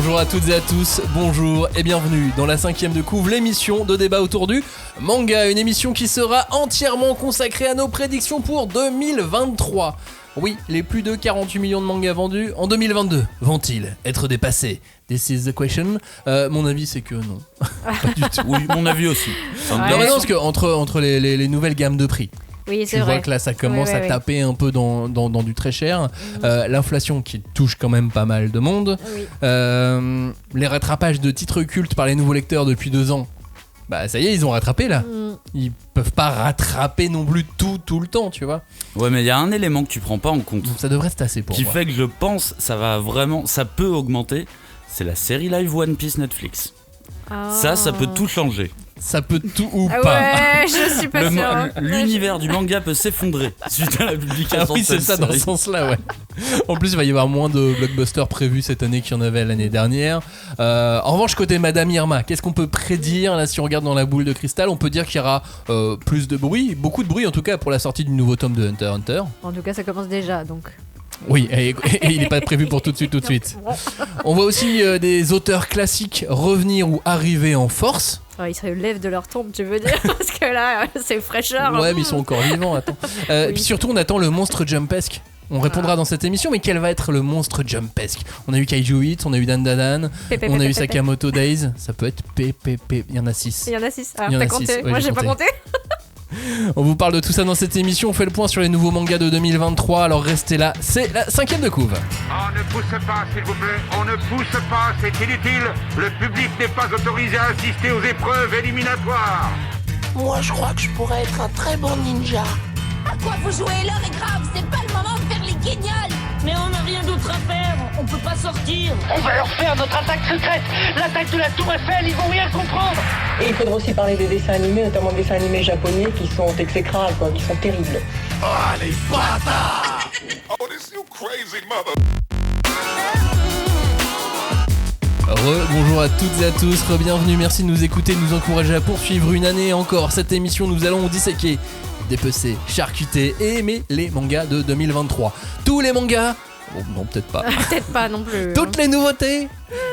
Bonjour à toutes et à tous, bonjour et bienvenue dans la 5e de couve, l'émission de débat autour du manga, une émission qui sera entièrement consacrée à nos prédictions pour 2023. Oui, les plus de 48 millions de mangas vendus en 2022 vont-ils être dépassés? This is the question. Mon avis, c'est que non. Pas du tout. Oui, mon avis aussi. Non, mais non, parce que entre les nouvelles gammes de prix, oui, c'est tu vrai. vois que là ça commence à taper un peu dans du très cher, l'inflation qui touche quand même pas mal de monde, les rattrapages de titres cultes par les nouveaux lecteurs depuis 2 ans, bah ça y est, ils ont rattrapé là. Ils peuvent pas rattraper non plus tout le temps, tu vois. Ouais, mais il y a un élément que tu prends pas en compte. Donc ça devrait se tasser pour qui moi. fait que je pense ça peut augmenter, c'est la série live One Piece Netflix. Ça peut tout changer. Ça peut tout ou pas. Ouais, je suis pas sûre. L'univers du manga peut s'effondrer suite à la publication. Ah oui, c'est ça, dans ce sens-là, ouais. En plus, il va y avoir moins de blockbusters prévus cette année qu'il y en avait l'année dernière. En revanche, côté Madame Irma, qu'est-ce qu'on peut prédire là, si on regarde dans la boule de cristal? On peut dire qu'il y aura plus de bruit, beaucoup de bruit en tout cas, pour la sortie du nouveau tome de Hunter x Hunter. En tout cas, ça commence déjà, donc. Oui, et il n'est pas prévu pour tout de suite. On voit aussi des auteurs classiques revenir ou arriver en force. Ils se relèvent de leur tombe, tu veux dire? Parce que là, c'est fraîcheur. Ouais, mais ils sont encore vivants, attends. Et puis surtout, on attend le monstre Jumpesque. On répondra dans cette émission, mais quel va être le monstre Jumpesque? On a eu Kaiju Hit, on a eu Dandadan, on a eu Sakamoto Days, ça peut être PPP, il y en a 6. Il y en a 6, il y en t'as a compté? 6. Ouais, moi j'ai pas compté. On vous parle de tout ça dans cette émission, on fait le point sur les nouveaux mangas de 2023, alors restez là, c'est la 5e de couve. On ne pousse pas, s'il vous plaît, on ne pousse pas, c'est inutile. Le public n'est pas autorisé à assister aux épreuves éliminatoires. Moi, je crois que je pourrais être un très bon ninja. À quoi vous jouez? L'heure est grave, c'est pas le moment de faire les guignols. Mais on n'a rien d'autre à faire, on peut pas sortir. On va leur faire notre attaque secrète, l'attaque de la Tour Eiffel, ils vont rien comprendre. Et il faudra aussi parler des dessins animés, notamment des dessins animés japonais qui sont exécrables, quoi, qui sont terribles. Oh, les bâtards! Oh, this you crazy mother... Bonjour à toutes et à tous, bienvenue, merci de nous écouter, de nous encourager à poursuivre une année encore. Cette émission, nous allons disséquer, dépecer, charcuter et aimer les mangas de 2023. Tous les mangas? Bon, non, peut-être pas. Peut-être pas non plus. Toutes les nouveautés?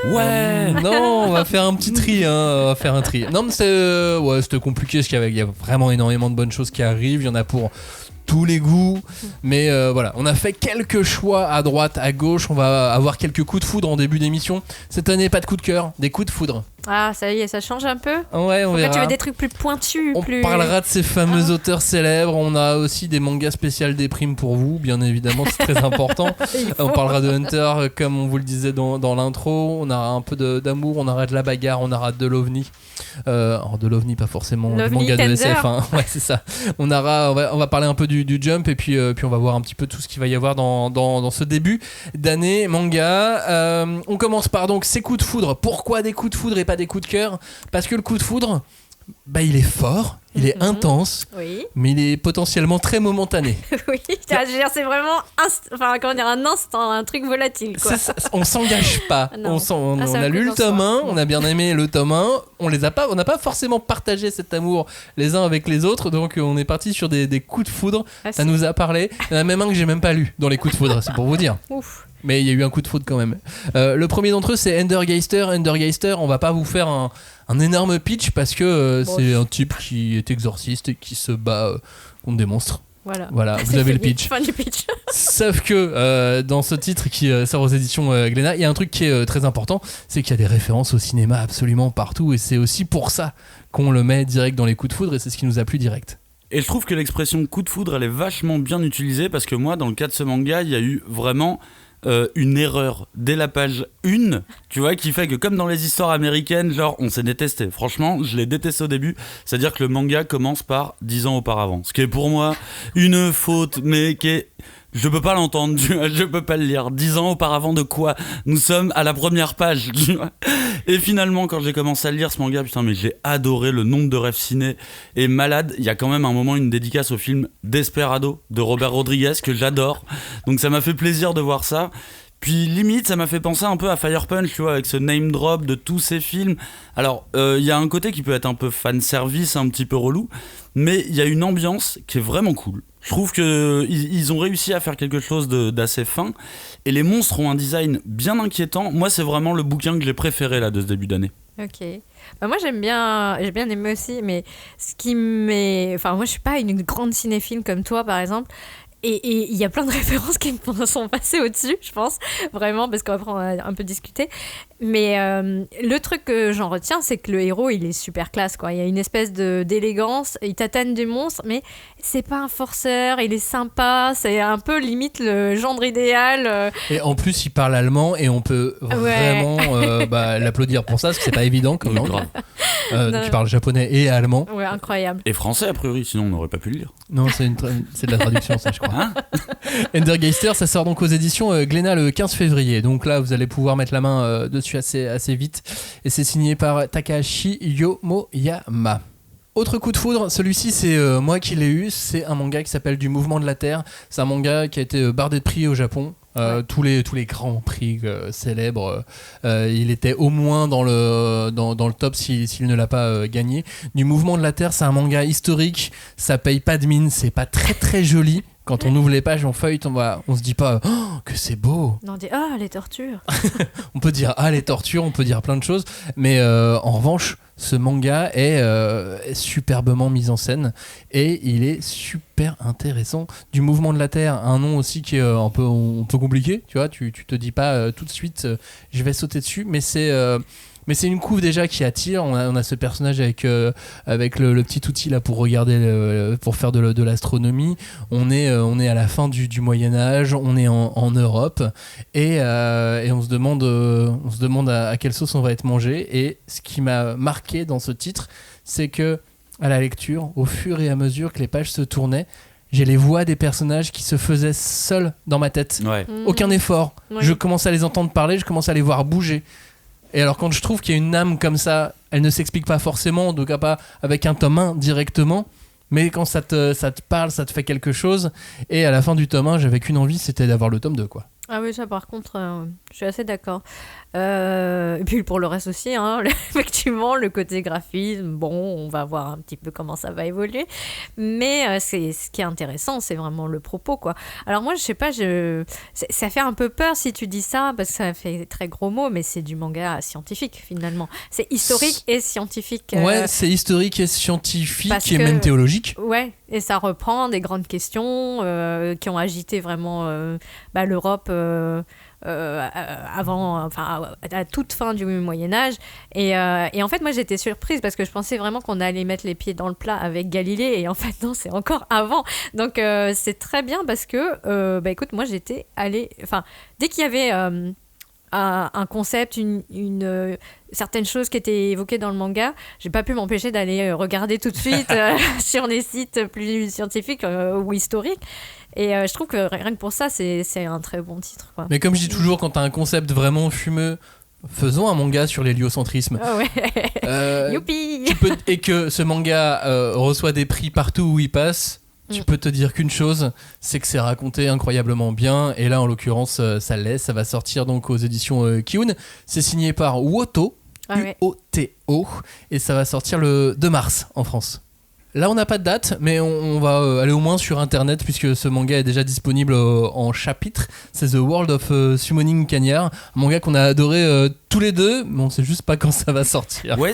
Ouais. Non, on va faire un petit tri, on va faire un tri. Non, mais c'était compliqué parce qu'il y a vraiment énormément de bonnes choses qui arrivent, il y en a pour tous les goûts, mais voilà, on a fait quelques choix à droite, à gauche, on va avoir quelques coups de foudre en début d'émission. Cette année, pas de coups de cœur, des coups de foudre. Ah, ça y est, ça change un peu. Ouais, on verra. Tu veux des trucs plus pointus, on parlera de ces fameux auteurs célèbres. On a aussi des mangas spécial déprime pour vous, bien évidemment, c'est très important. On parlera de Hunter, comme on vous le disait dans l'intro. On aura un peu d'amour, on aura de la bagarre, on aura de l'OVNI. Alors de l'OVNI, pas forcément du manga de SF, hein. Ouais, c'est ça. On va parler un peu du Jump et puis on va voir un petit peu tout ce qu'il va y avoir dans ce début d'année manga. On commence par donc ces coups de foudre. Pourquoi des coups de foudre et pas des coups de cœur? Parce que le coup de foudre, bah, il est fort, il est intense, mais il est potentiellement très momentané. Oui, c'est vraiment un instant, un truc volatile, quoi. On s'engage pas. On a lu le tome 1, on a bien aimé le tome 1, on n'a pas forcément partagé cet amour les uns avec les autres, donc on est parti sur des coups de foudre. Ça nous a parlé. Il y en a même un que j'ai même pas lu dans les coups de foudre, c'est pour vous dire. Ouf. Mais il y a eu un coup de foudre quand même. Le premier d'entre eux, c'est Endergeister. Endergeister, on va pas vous faire un énorme pitch parce que c'est un type qui est exorciste et qui se bat contre des monstres. Voilà, vous avez le pitch. Fin du pitch. Sauf que dans ce titre qui sort aux éditions Glénat, il y a un truc qui est très important, c'est qu'il y a des références au cinéma absolument partout et c'est aussi pour ça qu'on le met direct dans les coups de foudre et c'est ce qui nous a plu direct. Et je trouve que l'expression coup de foudre, elle est vachement bien utilisée parce que moi, dans le cas de ce manga, il y a eu vraiment une erreur dès la page 1, tu vois, qui fait que comme dans les histoires américaines, genre on s'est détesté. Franchement, je l'ai détesté au début, c'est-à-dire que le manga commence par 10 ans auparavant, ce qui est pour moi une faute, mais qui est... Je peux pas l'entendre, tu vois, je peux pas le lire. 10 ans auparavant de quoi? Nous sommes à la première page, tu vois. Et finalement, quand j'ai commencé à lire ce manga, putain, mais j'ai adoré, le nombre de rêves ciné est malade. Il y a quand même un moment, une dédicace au film Desperado de Robert Rodriguez que j'adore. Donc ça m'a fait plaisir de voir ça. Puis limite, ça m'a fait penser un peu à Fire Punch, tu vois, avec ce name drop de tous ces films. Alors, il y a un côté qui peut être un peu fan service, un petit peu relou, mais il y a une ambiance qui est vraiment cool. Je trouve qu'ils ont réussi à faire quelque chose d'assez fin. Et les monstres ont un design bien inquiétant. Moi, c'est vraiment le bouquin que j'ai préféré là, de ce début d'année. Ok. Moi, j'ai bien aimé aussi, mais moi, je suis pas une grande cinéphile comme toi, par exemple. Et il y a plein de références qui me sont passées au-dessus, je pense, vraiment, parce qu'après on a un peu discuté. Mais le truc que j'en retiens, c'est que le héros, il est super classe, quoi. Il y a une espèce d'élégance, il tatane du monstre, mais c'est pas un forceur, il est sympa, c'est un peu limite le gendre idéal. Et en plus, il parle allemand et on peut vraiment l'applaudir pour ça, parce que c'est pas évident comme langue. Donc il parle japonais et allemand. Ouais, incroyable. Et français, a priori, sinon on n'aurait pas pu le lire. Non, c'est de la traduction, ça, je crois. Endergeister, ça sort donc aux éditions Glénat le 15 février. Donc là, vous allez pouvoir mettre la main dessus assez vite. Et c'est signé par Takahashi Yomoyama. Autre coup de foudre, celui-ci c'est moi qui l'ai eu, c'est un manga qui s'appelle Du Mouvement de la Terre. C'est un manga qui a été bardé de prix au Japon. Tous les grands prix célèbres, il était au moins dans le top s'il ne l'a pas gagné. Du Mouvement de la Terre, c'est un manga historique, ça paye pas de mine, c'est pas très très joli. Quand on ouvre les pages, on feuillette, on se dit pas que c'est beau. Non, on dit les tortures. On peut dire les tortures, on peut dire plein de choses, mais en revanche, ce manga est superbement mis en scène et il est super intéressant. Du Mouvement de la Terre, un nom aussi qui est un peu compliqué, tu vois, tu te dis pas tout de suite je vais sauter dessus, mais c'est une couve déjà qui attire. On a ce personnage avec le petit outil là pour regarder, pour faire de l'astronomie. On est à la fin du Moyen-Âge, on est en Europe et on se demande à quelle sauce on va être mangé. Et ce qui m'a marqué dans ce titre, c'est que à la lecture, au fur et à mesure que les pages se tournaient, j'ai les voix des personnages qui se faisaient seuls dans ma tête. Ouais. Aucun effort. Ouais. Je commence à les entendre parler, je commence à les voir bouger. Et alors quand je trouve qu'il y a une âme comme ça, elle ne s'explique pas forcément, en tout cas pas avec un tome 1 directement, mais quand ça te parle, ça te fait quelque chose. Et à la fin du tome 1, j'avais qu'une envie, c'était d'avoir le tome 2, quoi. Ah oui, ça par contre, je suis assez d'accord. Et puis pour le reste aussi, effectivement, le côté graphisme, bon, on va voir un petit peu comment ça va évoluer. Mais ce qui est intéressant, c'est vraiment le propos, quoi. Alors moi, je sais pas, ça fait un peu peur si tu dis ça, parce que ça fait très gros mots, mais c'est du manga scientifique, finalement. C'est historique et scientifique. Ouais, c'est historique et scientifique et même théologique. Ouais, et ça reprend des grandes questions qui ont agité vraiment l'Europe avant, à toute fin du Moyen-Âge. Et en fait, moi, j'étais surprise parce que je pensais vraiment qu'on allait mettre les pieds dans le plat avec Galilée. Et en fait, non, c'est encore avant. Donc, c'est très bien parce que, écoute, moi, j'étais allée... Enfin, dès qu'il y avait... un concept, une certaines choses qui étaient évoquées dans le manga, j'ai pas pu m'empêcher d'aller regarder tout de suite sur des sites plus scientifiques ou historiques. Et je trouve que rien que pour ça, c'est un très bon titre, quoi. Mais comme je dis toujours, quand t'as un concept vraiment fumeux, faisons un manga sur l'héliocentrisme. Oh ouais. Youpi. Et que ce manga reçoit des prix partout où il passe. Tu peux te dire qu'une chose, c'est que c'est raconté incroyablement bien. Et là, en l'occurrence, ça l'est. Ça va sortir donc aux éditions Kiun. C'est signé par Woto, U-O-T-O. Et ça va sortir le 2 mars en France. Là, on n'a pas de date, mais on va aller au moins sur Internet, puisque ce manga est déjà disponible en chapitres. C'est The World of Summoning Cagnard, un manga qu'on a adoré tous les deux, mais on sait juste pas quand ça va sortir. Ouais,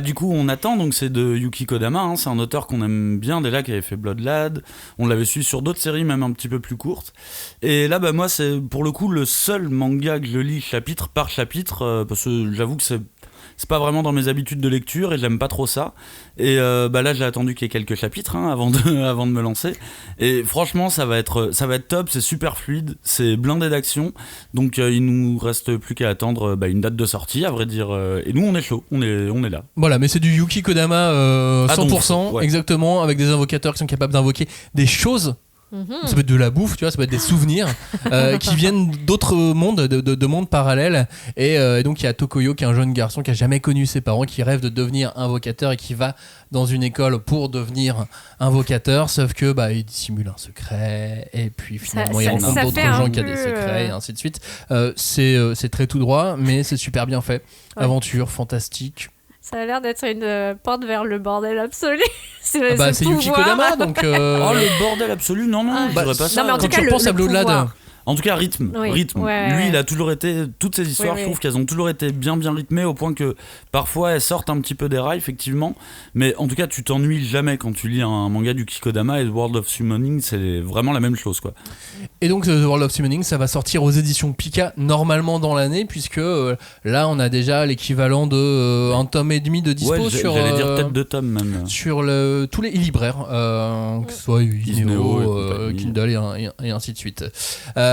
du coup, on attend. Donc, c'est de Yuki Kodama. C'est un auteur qu'on aime bien déjà, qui avait fait Blood Lad. On l'avait su sur d'autres séries, même un petit peu plus courtes. Et là, moi, c'est pour le coup le seul manga que je lis chapitre par chapitre, parce que j'avoue que c'est pas vraiment dans mes habitudes de lecture et j'aime pas trop ça. Et là, j'ai attendu qu'il y ait quelques chapitres avant de me lancer. Et franchement, ça va être top, c'est super fluide, c'est blindé d'action. Donc il nous reste plus qu'à attendre une date de sortie, à vrai dire. Et nous, on est chaud, on est là. Voilà, mais c'est du Yuki Kodama 100%, donc, ouais. Exactement, avec des invocateurs qui sont capables d'invoquer des choses. Ça peut être de la bouffe, tu vois, ça peut être des souvenirs qui viennent d'autres mondes, de mondes parallèles. Et donc il y a Tokoyo qui est un jeune garçon qui a jamais connu ses parents, qui rêve de devenir invocateur et qui va dans une école pour devenir invocateur, sauf que il dissimule un secret et puis finalement il rencontre d'autres gens qui ont des secrets et ainsi de suite. C'est très tout droit, mais c'est super bien fait. Ouais. Aventure fantastique. Ça a l'air d'être une porte vers le bordel absolu. C'est Yuki Kodama, donc. Oh, le bordel absolu, non, je dirais pas ça. Non, mais en tout cas, tu repenses à Blue Blood. En tout cas, rythme. Oui. Rythme. Ouais. Lui, il a toujours été. Toutes ces histoires, je trouve qu'elles ont toujours été bien rythmées au point que parfois elles sortent un petit peu des rails, effectivement. Mais en tout cas, tu t'ennuies jamais quand tu lis un manga du Kikodama, et The World of Summoning, c'est vraiment la même chose, quoi. Et donc, The World of Summoning, ça va sortir aux éditions Pika normalement dans l'année, puisque là, on a déjà l'équivalent de un tome et demi de dispo sur. J'allais dire peut-être 2 tomes même. Sur tous les e-libraires, que ce soit Isneo, Kindle et ainsi de suite.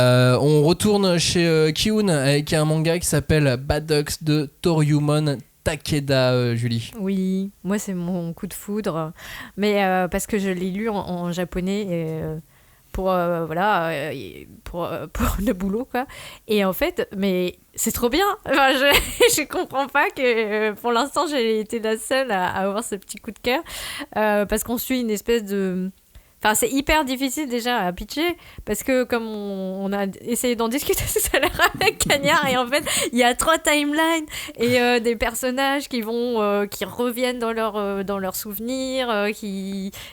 On retourne chez Kiun avec un manga qui s'appelle Bad Dogs de Toryumon Takeda, Julie. Oui, moi c'est mon coup de foudre, mais parce que je l'ai lu en japonais pour le boulot, quoi. Et en fait, mais c'est trop bien. Enfin, je comprends pas que pour l'instant j'ai été la seule à avoir ce petit coup de cœur, parce qu'on suit une espèce de... Enfin, c'est hyper difficile déjà à pitcher parce que comme on a essayé d'en discuter tout à l'heure avec Cagnard, et en fait il y a 3 timelines et des personnages qui reviennent dans leurs souvenirs,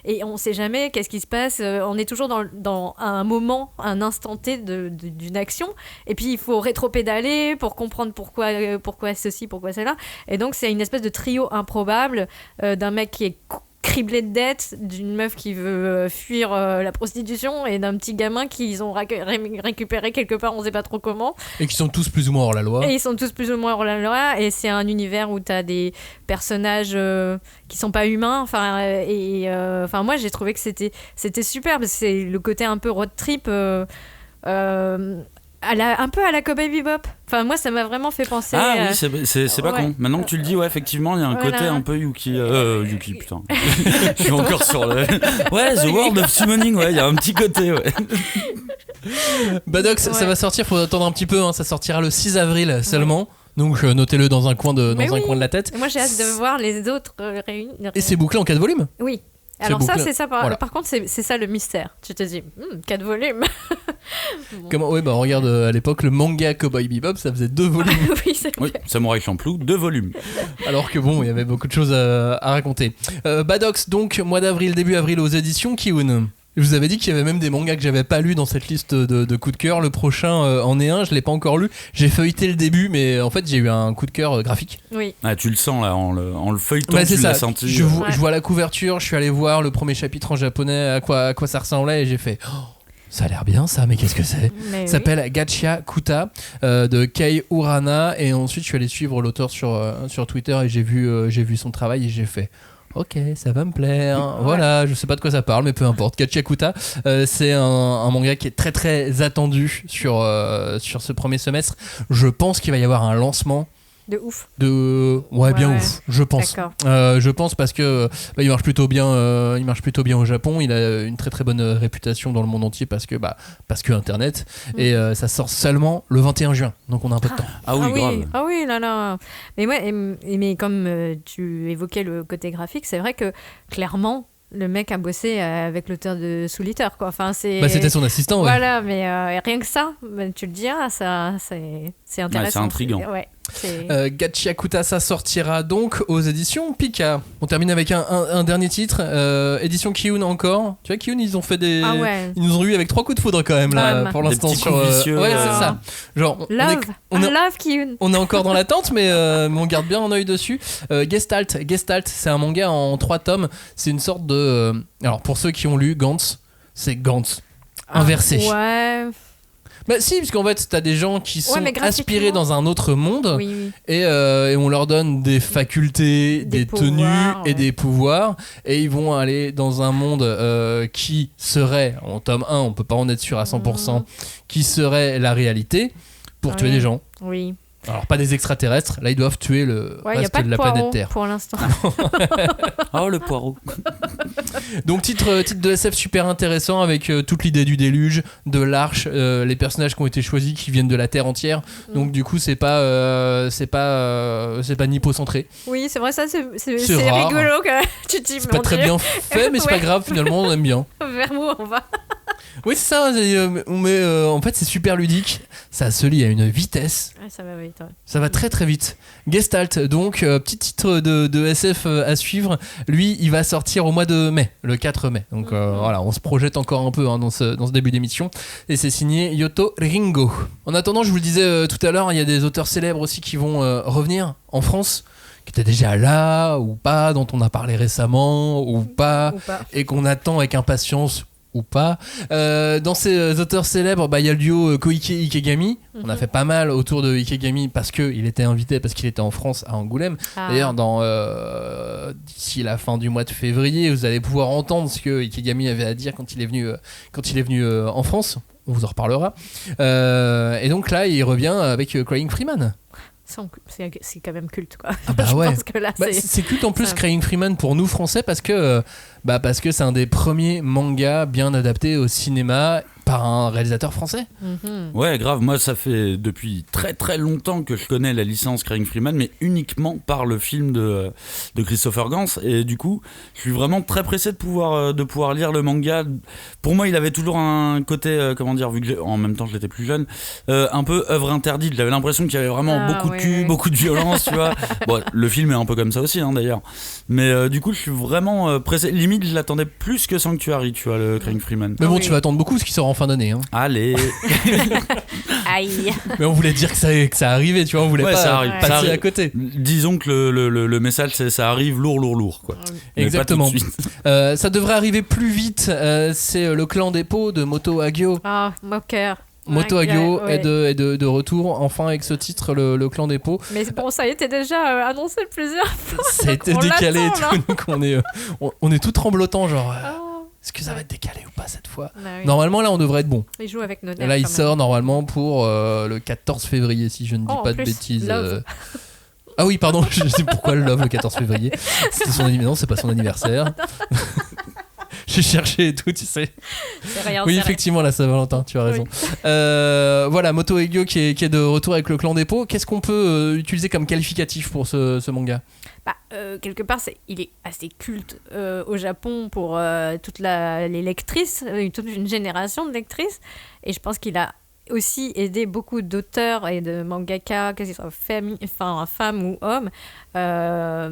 et on sait jamais qu'est-ce qui se passe. On est toujours dans un moment, un instant T d'une action, et puis il faut rétro-pédaler pour comprendre pourquoi ceci, pourquoi cela, et donc c'est une espèce de trio improbable d'un mec qui est criblé de dettes, d'une meuf qui veut fuir la prostitution, et d'un petit gamin qu'ils ont récupéré quelque part, on sait pas trop comment. Et qui sont tous plus ou moins hors la loi. Et ils sont tous plus ou moins hors la loi, et c'est un univers où t'as des personnages qui sont pas humains. Enfin, moi j'ai trouvé que c'était super, parce que c'est le côté un peu road trip. Un peu à la Cowboy Bebop. Enfin, moi, ça m'a vraiment fait penser. Ah oui, c'est pas con. Maintenant que tu le dis, ouais, effectivement, il y a un côté un peu Yuki, putain. Je suis encore sur le. Ouais, The World of Summoning, ouais, il y a un petit côté, ouais. Bad Dogs, ça va sortir, faut attendre un petit peu, hein, ça sortira le 6 avril seulement. Donc notez-le dans un coin de la tête. Moi, j'ai hâte de voir les autres réunis. Et c'est bouclé en 4 volumes. Oui. Alors c'est ça. Par contre, c'est ça le mystère. Tu te dis, 4 volumes. Bon. Comment, regarde, à l'époque, le manga Cowboy Bebop, ça faisait 2 volumes. Oui, c'est vrai. Oui, Samouraï Champloo, 2 volumes. Alors que bon, il y avait beaucoup de choses à raconter. Bad Dogs, donc, mois d'avril, début avril aux éditions Kiun. Je vous avais dit qu'il y avait même des mangas que j'avais pas lus dans cette liste de coups de cœur. Le prochain en est un, je l'ai pas encore lu. J'ai feuilleté le début, mais en fait j'ai eu un coup de cœur graphique. Oui. Ah, tu le sens là, en le feuilletant, tu l'as senti. Je vois la couverture, je suis allé voir le premier chapitre en japonais, à quoi ça ressemblait, et j'ai fait... ça a l'air bien ça, mais qu'est-ce que c'est ? Ça s'appelle Gachiya Kuta de Kei Urana, et ensuite je suis allé suivre l'auteur sur Twitter, et j'ai vu son travail, et j'ai fait... ok, ça va me plaire. Ouais. Voilà, je sais pas de quoi ça parle, mais peu importe. Gachiya Kuta, c'est un manga qui est très très attendu sur ce premier semestre. Je pense qu'il va y avoir un lancement. De ouf. Bien ouf, je pense. D'accord. Je pense parce que il marche plutôt bien au Japon, il a une très très bonne réputation dans le monde entier parce que internet, et ça sort seulement le 21 juin. Donc on a un peu de temps. Ah oui, grave. Ah oui, là. Mais comme tu évoquais le côté graphique, c'est vrai que clairement le mec a bossé avec l'auteur de Soul Eater, quoi. Enfin, c'était son assistant, ouais. Voilà, mais rien que ça, tu le diras, ça, c'est intéressant. Ouais, c'est intriguant. Gachiya Kuta, ça sortira donc aux éditions Pika. On termine avec un dernier titre, édition Kiun encore. Tu vois, Kiun, ils ont fait ils nous ont eu avec 3 coups de foudre quand même là, pour l'instant. Des petits coups vicieux. Ouais, c'est ça. Genre, love Kiun. On est encore dans l'attente, mais on garde bien un œil dessus. Gestalt, c'est un manga en 3 tomes. C'est une sorte de... alors, pour ceux qui ont lu Gantz, c'est Gantz inversé. Ouais... Bah si, parce qu'en fait t'as des gens qui sont aspirés dans un autre monde, et on leur donne des facultés, des tenues et des pouvoirs, et ils vont aller dans un monde qui serait, en tome 1 on peut pas en être sûr à 100%, qui serait la réalité pour tuer des gens. Oui. Alors pas des extraterrestres, là ils doivent tuer le reste de la planète Terre. Pour l'instant. Oh, le poireau. Donc titre de SF super intéressant, avec toute l'idée du déluge, de l'arche, les personnages qui ont été choisis qui viennent de la Terre entière. Donc du coup c'est pas nippo-centré. Oui, c'est vrai, ça c'est rigolo quand même. Tu te dis, c'est pas très bien fait, mais c'est pas grave, finalement on aime bien. Vers où on va. Oui, c'est ça. Mais en fait, c'est super ludique. Ça se lit à une vitesse. Ouais, ça va vite. Ouais. Ça va très très vite. Gestalt, donc, petit titre de SF à suivre. Lui, il va sortir au mois de mai, le 4 mai. Donc voilà, on se projette encore un peu dans ce début d'émission. Et c'est signé Yoto Ringo. En attendant, je vous le disais tout à l'heure, il y a des auteurs célèbres aussi qui vont revenir en France, qui étaient déjà là ou pas, dont on a parlé récemment ou pas. Et qu'on attend avec impatience ou pas. Dans ces auteurs célèbres, il y a le duo Koike Ikegami. On a fait pas mal autour de Ikegami parce qu'il était invité, parce qu'il était en France à Angoulême. D'ailleurs, d'ici la fin du mois de février, vous allez pouvoir entendre ce que Ikegami avait à dire quand il est venu en France. On vous en reparlera. Et donc là, il revient avec Crying Freeman. C'est quand même culte, quoi. Ah bah Je ouais. pense que là, c'est culte en plus, Crying Freeman, pour nous français, parce que c'est un des premiers mangas bien adaptés au cinéma par un réalisateur français. Ouais, grave. Moi, ça fait depuis très très longtemps que je connais la licence Crying Freeman, mais uniquement par le film de Christopher Gans. Et du coup, je suis vraiment très pressé de pouvoir lire le manga. Pour moi, il avait toujours un côté, vu que en même temps je l'étais plus jeune, un peu œuvre interdite. J'avais l'impression qu'il y avait vraiment beaucoup de cul, beaucoup de violence, tu vois. Bon, le film est un peu comme ça aussi, d'ailleurs. Mais du coup, je suis vraiment pressé. Limite, je l'attendais plus que Sanctuary, tu vois, le Crying Freeman. Mais bon, tu vas attendre beaucoup ce qui sort en fin d'année. Allez. Aïe. Mais on voulait dire que ça arrivait, tu vois, on voulait pas ça arrive. passer à côté. Disons que le message, c'est ça arrive lourd, quoi. Exactement. Mais pas tout de suite. Ça devrait arriver plus vite. C'est le clan des pots de Moto Hagio. Ah, moqueur. Moto Hagio est de retour enfin avec ce titre, le clan des pots. Mais bon, ça a été déjà annoncé plusieurs fois. Ça a été décalé et tout, donc on est tout tremblotant, genre. Est-ce que ça va être décalé ou pas cette fois? Oui. Normalement, là, on devrait être bon. Il joue avec nos nerfs. Là, il sort normalement pour le 14 février, si je ne dis pas de bêtises. Ah oui, pardon, je sais pourquoi le Love le 14 février. C'était son anniversaire. Non, c'est pas son anniversaire. J'ai cherché et tout, tu sais. C'est rien, oui, effectivement, la Saint-Valentin, tu as raison. Oui. Voilà, Moto Hagio qui est de retour avec le clan des pots. Qu'est-ce qu'on peut utiliser comme qualificatif pour ce manga? Quelque part, il est assez culte au Japon pour toutes les lectrices, toute une génération de lectrices. Et je pense qu'il a aussi aidé beaucoup d'auteurs et de mangaka, que ce soit femmes ou hommes,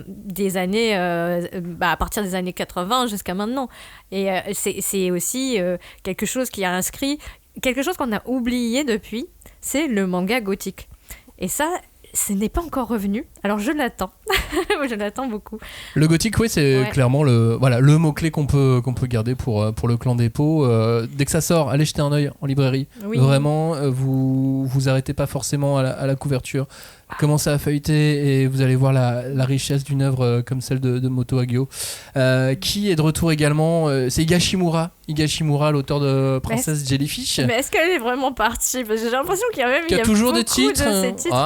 des années, à partir des années 80 jusqu'à maintenant. Et c'est aussi quelque chose qui a inscrit, quelque chose qu'on a oublié depuis, c'est le manga gothique. Et ça, ce n'est pas encore revenu, alors je l'attends. Je l'attends beaucoup. Le gothique, oui, c'est clairement le mot-clé qu'on peut garder pour le clan des pots. Dès que ça sort, allez jeter un œil en librairie. Oui. Vraiment, vous arrêtez pas forcément à la couverture. Commencez à feuilleter et vous allez voir la richesse d'une œuvre comme celle de Moto Hagio. Qui est de retour également, c'est Higashimura, l'auteur de Princesse Jellyfish. Mais est-ce qu'elle est vraiment partie? Parce que j'ai l'impression qu'il y a toujours des titres.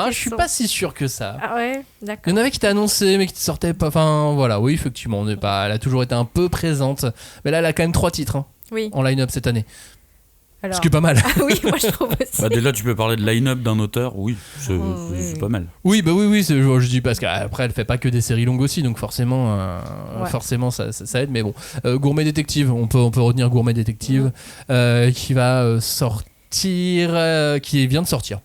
Je suis pas si sûr que ça. Ah ouais, d'accord. Il y en avait qui étaient annoncés mais qui ne sortaient pas. Enfin voilà, oui, effectivement, elle a toujours été un peu présente. Mais là, elle a quand même 3 titres en line-up cette année. Alors... Ce qui est pas mal. Oui, moi je trouve aussi. Déjà, tu peux parler de line-up d'un auteur, oui, c'est pas mal. Oui, je dis parce qu'après, elle fait pas que des séries longues aussi, donc forcément, ça aide. Mais bon, Gourmet Détective, on peut retenir Gourmet Détective, qui va sortir. Qui vient de sortir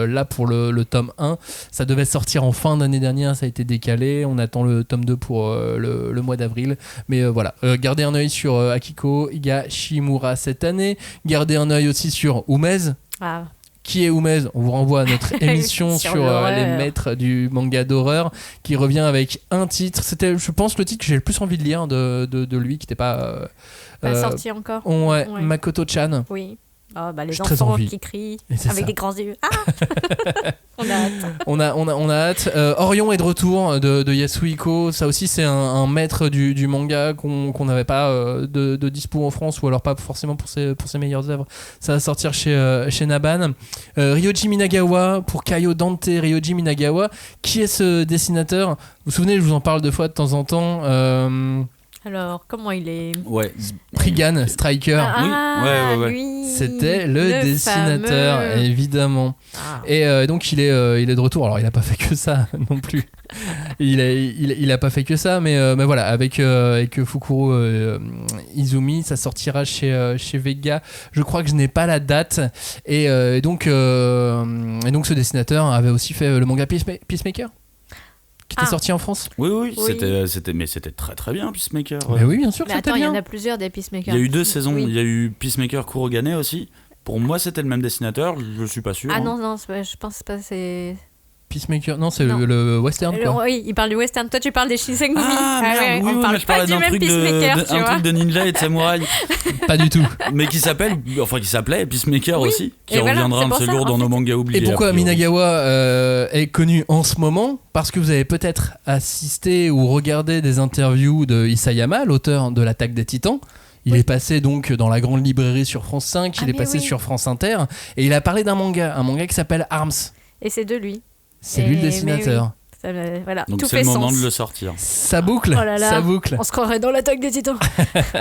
là pour le tome 1. Ça devait sortir en fin d'année dernière, ça a été décalé. On attend le tome 2 pour le mois d'avril. Mais voilà, gardez un œil sur Akiko Higashimura cette année. Gardez un œil aussi sur Umez. Qui est Umez? On vous renvoie à notre émission sur les maîtres du manga d'horreur, qui revient avec un titre. C'était, je pense, le titre que j'ai le plus envie de lire de lui, qui n'était pas sorti encore. Ouais. Makoto-chan. Oui. Les enfants qui crient avec des grands yeux. On a hâte. On a hâte. Orion est de retour de Yasuhiko. Ça aussi, c'est un maître du manga qu'on n'avait pas de dispo en France, ou alors pas forcément pour ses meilleures œuvres. Ça va sortir chez Naban. Ryoji Minagawa pour Kaio Dante. Ryoji Minagawa, qui est ce dessinateur? Vous vous souvenez, je vous en parle 2 fois de temps en temps. Alors, comment il est? Ouais. Spriggan, Striker. Oui. Lui, C'était le dessinateur, fameux. évidemment. Ah. Et donc il est de retour. Alors il a pas fait que ça non plus. Il a pas fait que ça, mais voilà, avec Fukuro Izumi, ça sortira chez Vega. Je crois que je n'ai pas la date. Et donc ce dessinateur avait aussi fait le manga Peacemaker, qui était sorti en France. Oui. C'était très très bien Peacemaker. Mais oui, bien sûr. Mais c'était attends, il y bien. en a plusieurs des Peacemakers. Il y a eu 2 saisons. Oui. Il y a eu Peacemaker Kurogane aussi. Pour moi, c'était le même dessinateur. Je suis pas sûr. Ah non, je pense pas. C'est. Peacemaker, non, c'est Non. le western quoi. Oui, il parle du western. Toi, tu parles des Shinsengumi. Merde, on parle je pas parlais du d'un même truc Peacemaker, tu un vois. truc de ninja et de samouraï. Pas du tout. Mais qui s'appelait Peacemaker Oui. aussi, qui Et voilà, reviendra c'est un de pour ces ça, jours dans en nos fait. mangas oubliés. Et pourquoi a priori. Minagawa est connu en ce moment? Parce que vous avez peut-être assisté ou regardé des interviews de Isayama, l'auteur de l'Attaque des Titans. Il est passé donc dans la grande librairie sur France 5, il est passé sur France Inter, et il a parlé d'un manga qui s'appelle Arms. Et c'est de lui. C'est lui le dessinateur. Voilà, Donc tout c'est fait le moment sens. de le sortir. Ça boucle, Oh là là. ça boucle. On se croirait dans l'Attaque des Titans.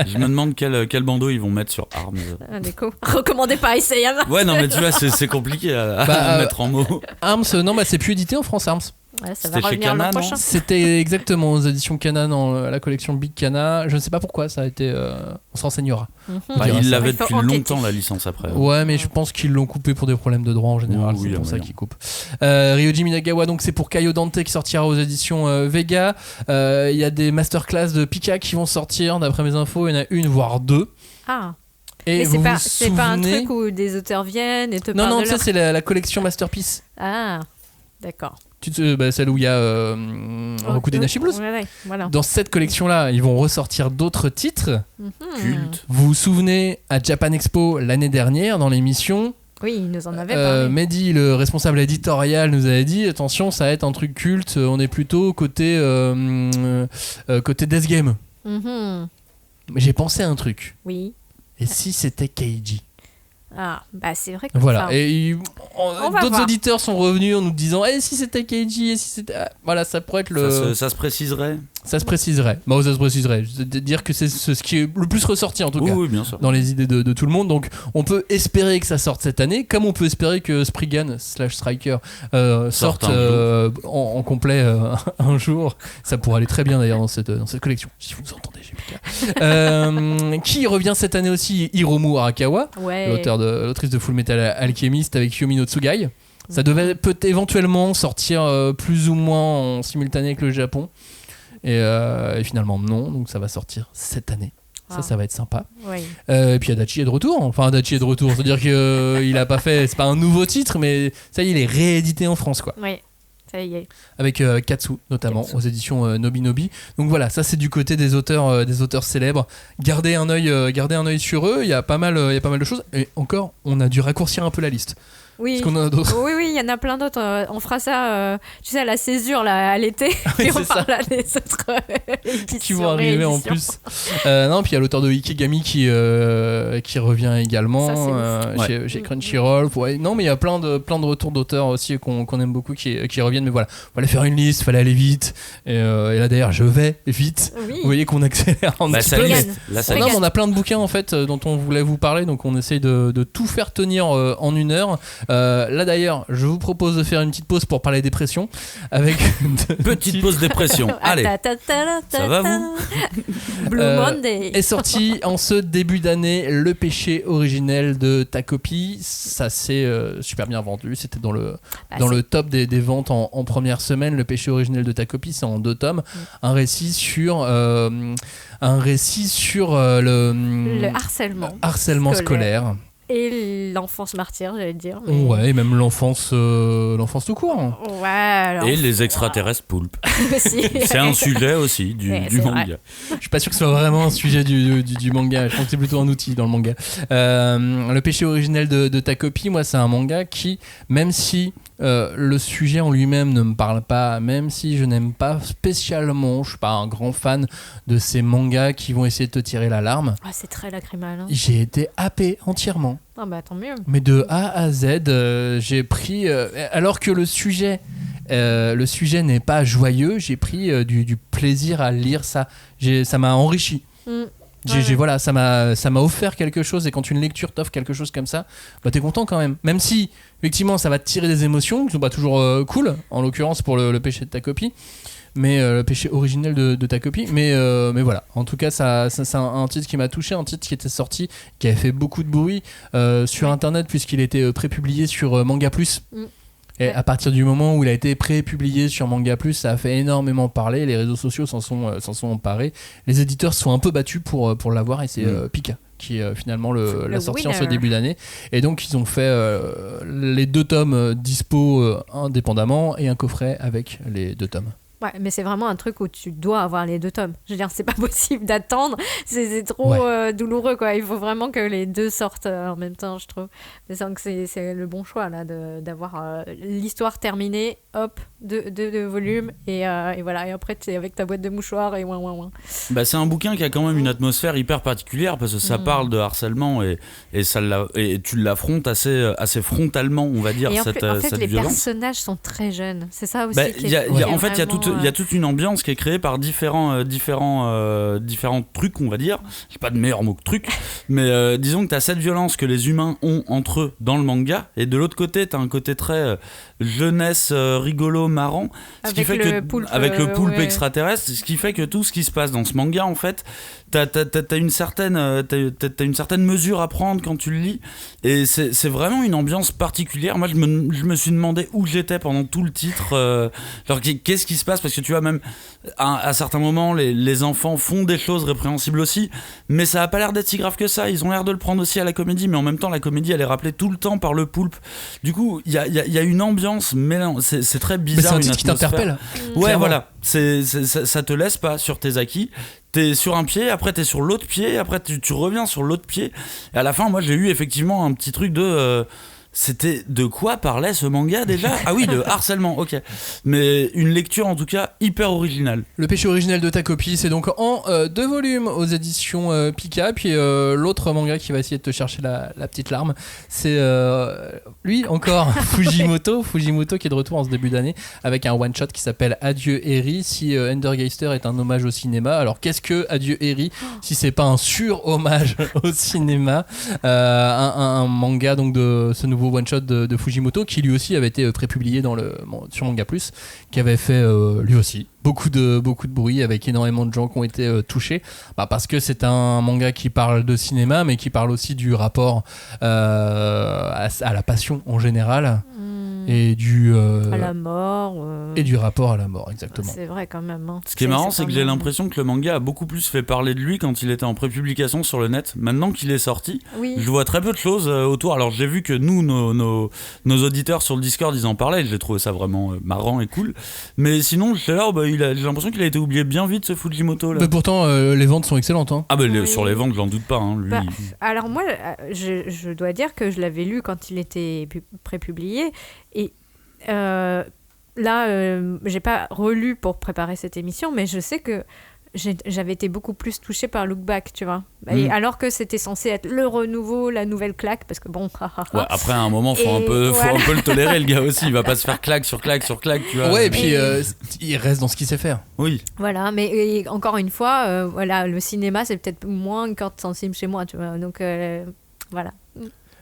Je me demande quel bandeau ils vont mettre sur Arms. Déco. Recommandé par Isayama. Ouais, non, mais tu vois, c'est compliqué à mettre en mots. Arms, non, c'est plus édité en France, Arms. Ouais, ça va C'était chez revenir Kana, l'an non prochain. C'était exactement aux éditions Kana dans la collection Big Kana. Je ne sais pas pourquoi ça a été. On se renseignera. Ils l'avaient Il faut depuis enquêter. longtemps la licence après. Ouais, mais je pense qu'ils l'ont coupé pour des problèmes de droit en général. Oui, c'est pour ça moyen. qu'ils coupent. Ryoji Minagawa, donc c'est pour Kaio Dante qui sortira aux éditions Vega. Il y a des masterclass de Pika qui vont sortir. D'après mes infos, il y en a une voire 2. Ah. Et Mais vous vous c'est pas un souvenez- truc où des auteurs viennent et te Non, parlent non, de ça leur... c'est la collection Masterpiece. Ah, d'accord. Celle où il y a Roku Denashi Blues. Ouais, voilà. Dans cette collection-là, ils vont ressortir d'autres titres. Culte. Vous vous souvenez, à Japan Expo l'année dernière, dans l'émission, Oui, il nous en avait parlé. Mehdi, le responsable éditorial, nous avait dit attention, ça va être un truc culte, on est plutôt côté Death Game. Mhm. Mais j'ai pensé à un truc. Oui. Et si c'était Keiji? Ah, bah c'est vrai que... Voilà. enfin, Et on va d'autres voir. auditeurs sont revenus en nous disant si c'était Keiji, et si c'était. Voilà, ça pourrait être le. Ça se préciserait. Ça se préciserait. Bon, ça se préciserait. Je veux dire que c'est ce qui est le plus ressorti en tout cas. Oui, bien sûr. Dans les idées de tout le monde. Donc on peut espérer que ça sorte cette année, comme on peut espérer que Spriggan / Striker sorte en complet un jour. Ça pourrait aller très bien d'ailleurs dans cette collection. Si vous nous entendez, GPK. Qui revient cette année aussi, Hiromu Arakawa, Ouais. l'autrice de Full Metal Alchemist avec Yomi no Tsugai. Ça devait peut éventuellement sortir plus ou moins en simultané avec le Japon. Et finalement non, donc ça va sortir cette année. Ça va être sympa. Oui. Et puis Adachi est de retour. Enfin, Adachi est de retour. C'est-à-dire qu'il a pas fait. C'est pas un nouveau titre, mais ça y est, il est réédité en France, quoi. Oui, ça y est. Avec Katsu, notamment, aux éditions Nobi Nobi. Donc voilà, ça c'est du côté des auteurs célèbres. Gardez un œil sur eux. Il y a pas mal de choses. Et encore, on a dû raccourcir un peu la liste. Oui. Parce qu'on en a d'autres. Oui, il y en a plein d'autres. On fera ça, tu sais, à la césure, là, à l'été. Oui, et on c'est ça. parlera des autres éditions. Qui vont arriver en plus. Non, puis il y a l'auteur de Ikegami qui revient également Ça, c'est chez Crunchyroll. Ouais, non, mais il y a plein de retours d'auteurs aussi qu'on aime beaucoup qui reviennent. Mais voilà, fallait faire une liste, fallait aller vite. Et là d'ailleurs, je vais vite. Oui. Vous voyez qu'on accélère un petit Ça peu. liste. mais- Là, ça Non, liste. mais on a plein de bouquins en fait dont on voulait vous parler, donc on essaye de tout faire tenir en 1 heure. Là d'ailleurs, je vous propose de faire une petite pause pour parler dépression avec Petite pause dépression. Allez. Ça va, vous Blue Monday. Est sorti en ce début d'année Le Péché originel de Takopi. Ça s'est super bien vendu. C'était dans le top des ventes en première semaine. Le Péché originel de Takopi, c'est en 2 tomes. Un récit sur le harcèlement scolaire. Et l'enfance martyre, j'allais dire. Mais... Ouais, et même l'enfance tout court. Ouais, alors... Et les extraterrestres poulpes. aussi. C'est un sujet aussi du Ouais, c'est manga. vrai. Je suis pas sûr que ce soit vraiment un sujet du manga. Je pense que c'est plutôt un outil dans le manga. Le Péché originel de Takopi, moi, c'est un manga qui, même si le sujet en lui-même ne me parle pas, même si je n'aime pas spécialement, je suis pas un grand fan de ces mangas qui vont essayer de te tirer la larme, C'est très lacrymal. Hein. j'ai été happé entièrement. Ah bah tant mieux. Mais de A à Z, j'ai pris... alors que le sujet Le sujet n'est pas joyeux, j'ai pris du plaisir à lire ça. Ça m'a enrichi. Voilà, ça m'a offert quelque chose, et quand une lecture t'offre quelque chose comme ça, bah t'es content quand même. Même si effectivement ça va te tirer des émotions qui sont pas toujours cool, en l'occurrence pour le péché de ta copie, mais le péché originel de ta copie. Mais voilà, en tout cas c'est un titre qui m'a touché, un titre qui était sorti, qui avait fait beaucoup de bruit sur internet puisqu'il était prépublié sur Manga Plus. Et à partir du moment où il a été pré-publié sur Manga Plus, ça a fait énormément parler. Les réseaux sociaux s'en sont emparés. Les éditeurs se sont un peu battus pour l'avoir, et c'est Pika qui est finalement la sortie en ce début d'année. Et donc ils ont fait les 2 tomes dispo indépendamment et un coffret avec les 2 tomes. Ouais, mais c'est vraiment un truc où tu dois avoir les 2 tomes. Je veux dire, c'est pas possible d'attendre. C'est trop douloureux, quoi. Il faut vraiment que les 2 sortent en même temps, je trouve. Mais c'est le bon choix, là, d'avoir l'histoire terminée, hop, 2 volumes, et voilà. Et après, tu es avec ta boîte de mouchoirs et ouin. Bah, c'est un bouquin qui a quand même une atmosphère hyper particulière, parce que ça parle de harcèlement, et tu l'affrontes assez frontalement, on va dire, cette violence. En fait, les personnages sont très jeunes. C'est ça aussi qui est... En fait, il y a toute une ambiance qui est créée par différents trucs, on va dire. J'ai pas de meilleur mot que truc, mais disons que t'as cette violence que les humains ont entre eux dans le manga, et de l'autre côté t'as un côté très jeunesse, rigolo, marrant, avec le poulpe extraterrestre, ce qui fait que tout ce qui se passe dans ce manga, en fait, t'as une certaine mesure à prendre quand tu le lis, et c'est vraiment une ambiance particulière. Moi je me suis demandé où j'étais pendant tout le titre, genre qu'est-ce qui se passe, parce que tu vois, même à certains moments les enfants font des choses répréhensibles aussi, mais ça a pas l'air d'être si grave que ça. Ils ont l'air de le prendre aussi à la comédie, mais en même temps la comédie elle est rappelée tout le temps par le poulpe. Du coup il y a une ambiance, mais c'est très bizarre. Mais c'est un titre qui t'interpelle. Ouais, voilà, ça te laisse pas sur tes acquis. T'es sur un pied, après t'es sur l'autre pied, après tu reviens sur l'autre pied, et à la fin moi j'ai eu effectivement un petit truc de c'était de quoi parlait ce manga déjà ? Ah oui, de harcèlement, ok. Mais une lecture en tout cas hyper originale. Le péché originel de ta copie, c'est donc en 2 volumes aux éditions Pika. Puis l'autre manga qui va essayer de te chercher la petite larme, c'est lui encore, Fujimoto qui est de retour en ce début d'année avec un one shot qui s'appelle Adieu Eri. Si Endergeister est un hommage au cinéma, alors qu'est-ce que Adieu Eri si c'est pas un sur-hommage au cinéma, un manga donc de ce nouveau one shot de Fujimoto, qui lui aussi avait été prépublié sur Manga Plus, qui avait fait lui aussi beaucoup de bruit, avec énormément de gens qui ont été touchés, parce que c'est un manga qui parle de cinéma, mais qui parle aussi du rapport à la passion en général, et à la mort, et du rapport à la mort, exactement. C'est vrai quand même, hein. Ce qui est marrant, c'est que j'ai l'impression que le manga a beaucoup plus fait parler de lui quand il était en prépublication sur le net. Maintenant qu'il est sorti, je vois très peu de choses autour. Alors j'ai vu que nous, nos auditeurs sur le Discord, ils en parlaient, j'ai trouvé ça vraiment marrant et cool, mais sinon j'ai l'impression qu'il a été oublié bien vite, ce Fujimoto là. Mais pourtant les ventes sont excellentes, hein. Sur les ventes j'en doute pas, hein, lui. Alors moi je dois dire que je l'avais lu quand il était prépublié, et là j'ai pas relu pour préparer cette émission, mais je sais que j'avais été beaucoup plus touchée par Look Back, tu vois. Et alors que c'était censé être le renouveau, la nouvelle claque, parce que bon... Ouais, après, à un moment, faut un peu le tolérer, le gars aussi. Il va pas se faire claque sur claque sur claque, tu vois. Ouais, et puis il reste dans ce qu'il sait faire. Oui. Voilà, mais encore une fois, le cinéma, c'est peut-être moins une corde sensible chez moi, tu vois. Donc, voilà.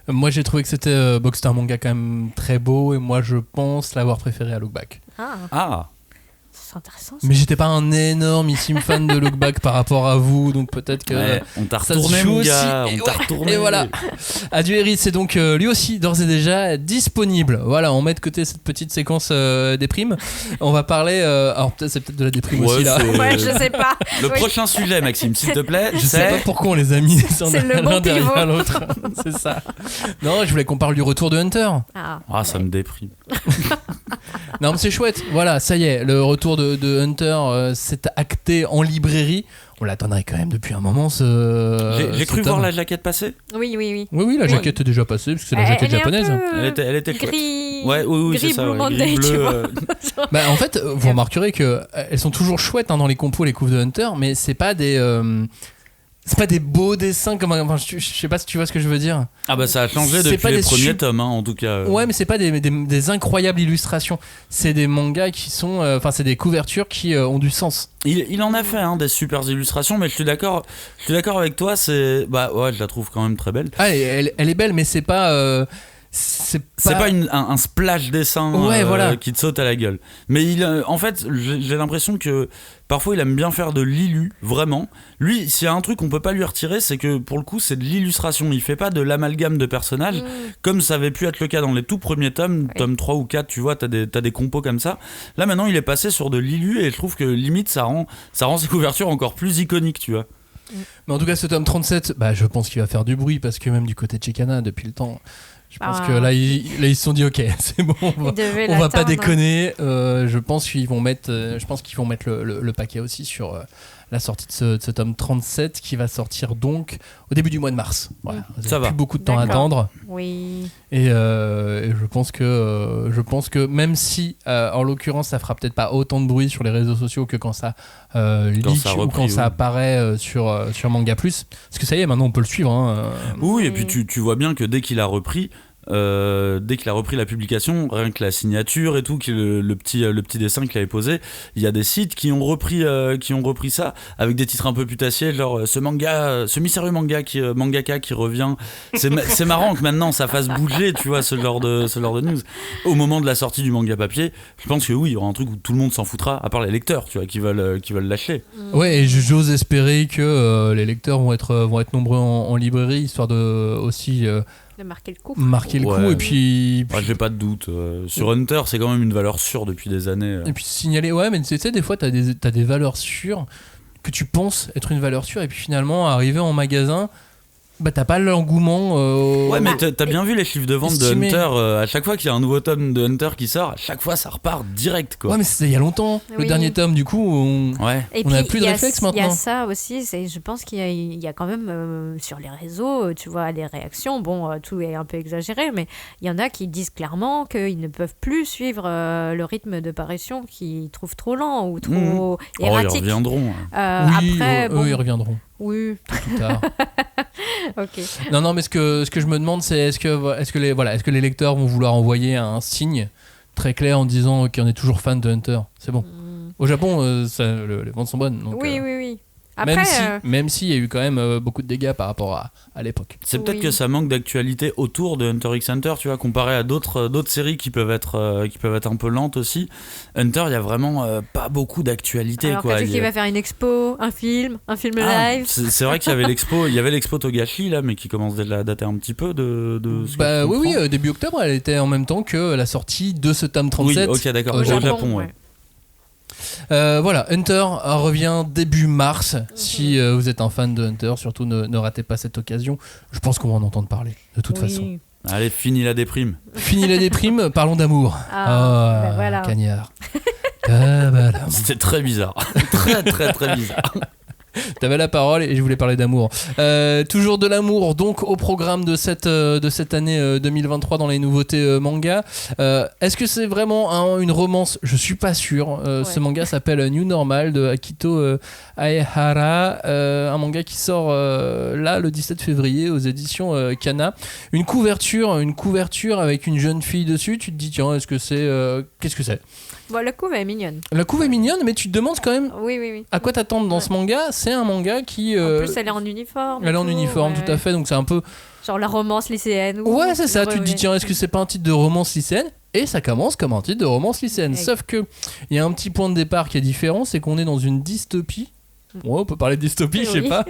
Moi, j'ai trouvé que c'était un manga quand même très beau, et moi, je pense l'avoir préféré à Look Back. Ah. C'est intéressant. Mais j'étais pas un énormissime fan de Look Back par rapport à vous, donc peut-être que on t'a retourné, mon gars, on t'a retourné. Et voilà. Adieu Eri, c'est donc lui aussi d'ores et déjà disponible. Voilà, on met de côté cette petite séquence déprime. On va parler. Alors c'est peut-être de la déprime aussi là. Ouais, je sais pas. Le prochain sujet, Maxime, s'il te plaît. Je sais pas pourquoi on les a mis l'un derrière pivot. l'autre. C'est ça. Non, je voulais qu'on parle du retour de Hunter. Ça me déprime. Non, mais c'est chouette. Voilà, ça y est, le retour de Hunter s'est acté en librairie. On l'attendrait quand même depuis un moment. J'ai cru voir la jaquette passer. Oui. Oui, la jaquette est déjà passée, parce que c'est la jaquette japonaise. Elle était gris. Oui, c'est ça. Blue Monday, tu vois. En fait, vous remarquerez qu'elles sont toujours chouettes dans les compos, les couves de Hunter, mais c'est pas des. C'est pas des beaux dessins comme enfin, je sais pas si tu vois ce que je veux dire. Ah bah ça a changé C'est depuis les premiers tomes, hein, en tout cas. Ouais, mais c'est pas des incroyables illustrations. C'est des mangas qui sont, enfin c'est des couvertures qui ont du sens. Il en a fait des super illustrations, mais je suis d'accord avec toi. C'est bah ouais, je la trouve quand même très belle. Ah, elle est belle, mais c'est pas. C'est pas un splash dessin voilà. qui te saute à la gueule. Mais en fait, j'ai l'impression que parfois il aime bien faire de l'illu, vraiment. Lui, s'il y a un truc qu'on peut pas lui retirer, c'est que pour le coup, c'est de l'illustration. Il fait pas de l'amalgame de personnages, comme ça avait pu être le cas dans les tout premiers tomes, tome 3 ou 4, tu vois, t'as des compos comme ça. Là, maintenant, il est passé sur de l'illu et je trouve que limite, ça rend ses couvertures encore plus iconiques, tu vois. Mais en tout cas, ce tome 37, bah, je pense qu'il va faire du bruit parce que même du côté de chez Kana, depuis le temps. Je pense que là ils se sont dit ok, c'est bon, on va pas déconner. Je pense qu'ils vont mettre le paquet aussi sur la sortie de ce tome 37 qui va sortir donc au début du mois de mars. Voilà, ça va. Plus beaucoup de temps à attendre. Oui. Et je pense que même si en l'occurrence ça fera peut-être pas autant de bruit sur les réseaux sociaux que quand ça leak ou quand ça apparaît sur Manga Plus, parce que ça y est, maintenant on peut le suivre. Hein. Oui, et puis tu vois bien que dès qu'il a repris la publication, rien que la signature et tout, le petit dessin qu'il avait posé, il y a des sites qui ont repris ça avec des titres un peu putassiers, genre ce mystérieux mangaka qui revient. C'est marrant que maintenant ça fasse bouger, tu vois, ce genre de news. Au moment de la sortie du manga papier, je pense que oui, il y aura un truc où tout le monde s'en foutra, à part les lecteurs, tu vois, qui veulent lâcher. Ouais, et j'ose espérer que les lecteurs vont être nombreux en librairie, histoire de aussi de marquer le coup. Et puis j'ai pas de doute. Sur Hunter, c'est quand même une valeur sûre depuis des années. Et puis signaler, ouais, mais tu sais, des fois, t'as des valeurs sûres que tu penses être une valeur sûre, et puis finalement, arriver en magasin, bah t'as pas l'engouement. Ouais, mais t'as bien vu les chiffres de vente estimé. de Hunter. À chaque fois qu'il y a un nouveau tome de Hunter qui sort, à chaque fois ça repart direct, quoi. Ouais, mais c'était il y a longtemps. Le dernier tome, du coup, on a plus de réflexe maintenant. Il y a ça aussi. Je pense qu'il y a quand même sur les réseaux, tu vois, les réactions. Bon, tout est un peu exagéré, mais il y en a qui disent clairement qu'ils ne peuvent plus suivre le rythme de parution qu'ils trouvent trop lent ou trop erratique. Ils reviendront. Après, ils reviendront. Oui. Plus tard. Ok. Non, mais ce que je me demande, c'est est-ce que les lecteurs vont vouloir envoyer un signe très clair en disant qu'on est toujours fan de Hunter. C'est bon. Au Japon, les ventes sont bonnes. Donc, oui. Après, même s'il y a eu quand même beaucoup de dégâts par rapport à l'époque. C'est peut-être que ça manque d'actualité autour de Hunter x Hunter, tu vois, comparé à d'autres séries qui peuvent être un peu lentes aussi. Hunter, il y a vraiment pas beaucoup d'actualité. Alors, quoi. Qui va faire une expo, un film live. C'est vrai qu'il y avait l'expo Togashi là, mais qui commence déjà à dater un petit peu de ce que je comprends. Oui, début octobre, elle était en même temps que la sortie de ce tome 37. Oui, ok, d'accord. Au Japon, ouais. Voilà, Hunter revient début mars. Si vous êtes un fan de Hunter, surtout ne ratez pas cette occasion. Je pense qu'on va en entendre parler de toute façon. Allez, fini la déprime. Fini la déprime, parlons d'amour. Voilà. Cagnard. C'était très bizarre. Très très très bizarre. T'avais la parole et je voulais parler d'amour. Toujours de l'amour donc au programme de cette année 2023 dans les nouveautés manga. Est-ce que c'est vraiment une romance ? Je suis pas sûr. Ce manga s'appelle New Normal de Akito Aehara, un manga qui sort là le 17 février aux éditions Kana. Une couverture avec une jeune fille dessus. Tu te dis tiens, qu'est-ce que c'est ? Bon, la couve est mignonne. La couve est mignonne, mais tu te demandes quand même à quoi t'attendre dans ce manga. C'est un manga qui... En plus, elle est en uniforme. Elle est en uniforme, tout à fait, donc c'est un peu... Genre la romance lycéenne. Ouais, c'est ça, tu te dis, tiens, est-ce que c'est pas un titre de romance lycéenne ? Et ça commence comme un titre de romance lycéenne. Sauf que il y a un petit point de départ qui est différent, c'est qu'on est dans une dystopie. Ouais, on peut parler de dystopie, je sais pas.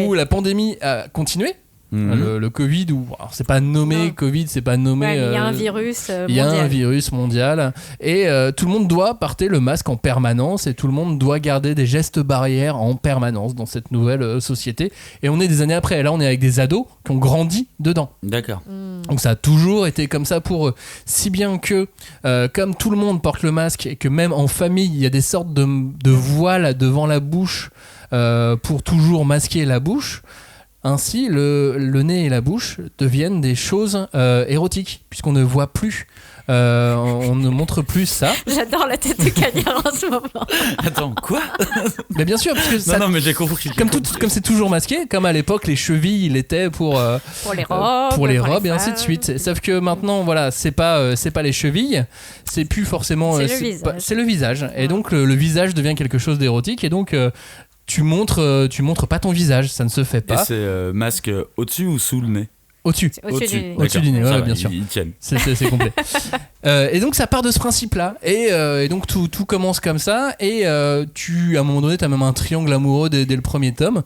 Où la pandémie a continué. Le Covid, alors c'est pas nommé Covid, c'est pas nommé. Il y a un virus mondial. Il y a un virus mondial et tout le monde doit porter le masque en permanence et tout le monde doit garder des gestes barrières en permanence dans cette nouvelle société. Et on est des années après. Et là, on est avec des ados qui ont grandi dedans. D'accord. Donc ça a toujours été comme ça pour eux. Si bien que, comme tout le monde porte le masque et que même en famille, il y a des sortes de voiles devant la bouche pour toujours masquer la bouche. Ainsi, le nez et la bouche deviennent des choses érotiques, puisqu'on ne voit plus. On ne montre plus ça. J'adore la tête de Cagnard en ce moment. Attends, quoi? Mais bien sûr, parce que ça, non, mais j'ai compris. Comme c'est toujours masqué, comme à l'époque, les chevilles, il était pour les robes, pour les robes et femmes. ainsi de suite. Sauf que maintenant, voilà, c'est pas les chevilles, c'est plus forcément. C'est le visage. C'est le visage. Et donc, le visage devient quelque chose d'érotique. Et donc, tu montres pas ton visage, ça ne se fait pas. Et c'est masque au-dessus ou sous le nez? Au-dessus. Au-dessus du nez, ouais, va, bien sûr. Ils tiennent. C'est complet. Et donc ça part de ce principe-là. Et donc tout commence comme ça. Et à un moment donné, tu as même un triangle amoureux dès le premier tome.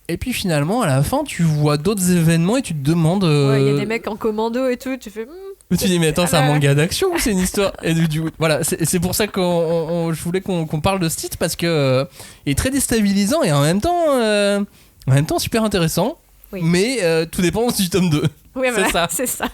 Et puis finalement, à la fin, tu vois d'autres événements et tu te demandes... il y a des mecs en commando et tout, tu fais... Tu te dis, mais attends, c'est un manga d'action ou c'est une histoire? Et voilà, c'est pour ça que je voulais qu'on parle de ce titre, parce que il est très déstabilisant et en même temps super intéressant. Oui. Mais tout dépend du tome 2. Oui, c'est ça. C'est ça.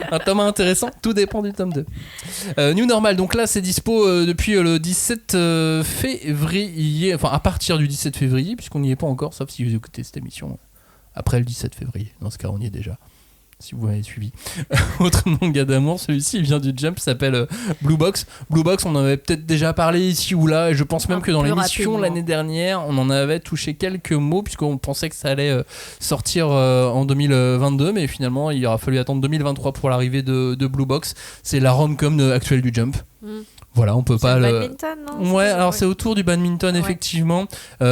Un tome intéressant, tout dépend du tome 2. New Normal, donc là c'est dispo depuis le 17 février, enfin à partir du 17 février, puisqu'on n'y est pas encore, sauf si vous écoutez cette émission après le 17 février. Dans ce cas, on y est déjà, si vous m'avez suivi. Autre manga d'amour, celui-ci il vient du Jump, s'appelle Blue Box. Blue Box, on en avait peut-être déjà parlé ici ou là, et je pense même que dans l'émission l'année dernière, on en avait touché quelques mots, puisqu'on pensait que ça allait sortir en 2022, mais finalement il aura fallu attendre 2023 pour l'arrivée de Blue Box. C'est la rom-com actuelle du Jump. Voilà, on peut pas le. Badminton, non? Ouais, alors c'est autour du badminton, effectivement. Lui,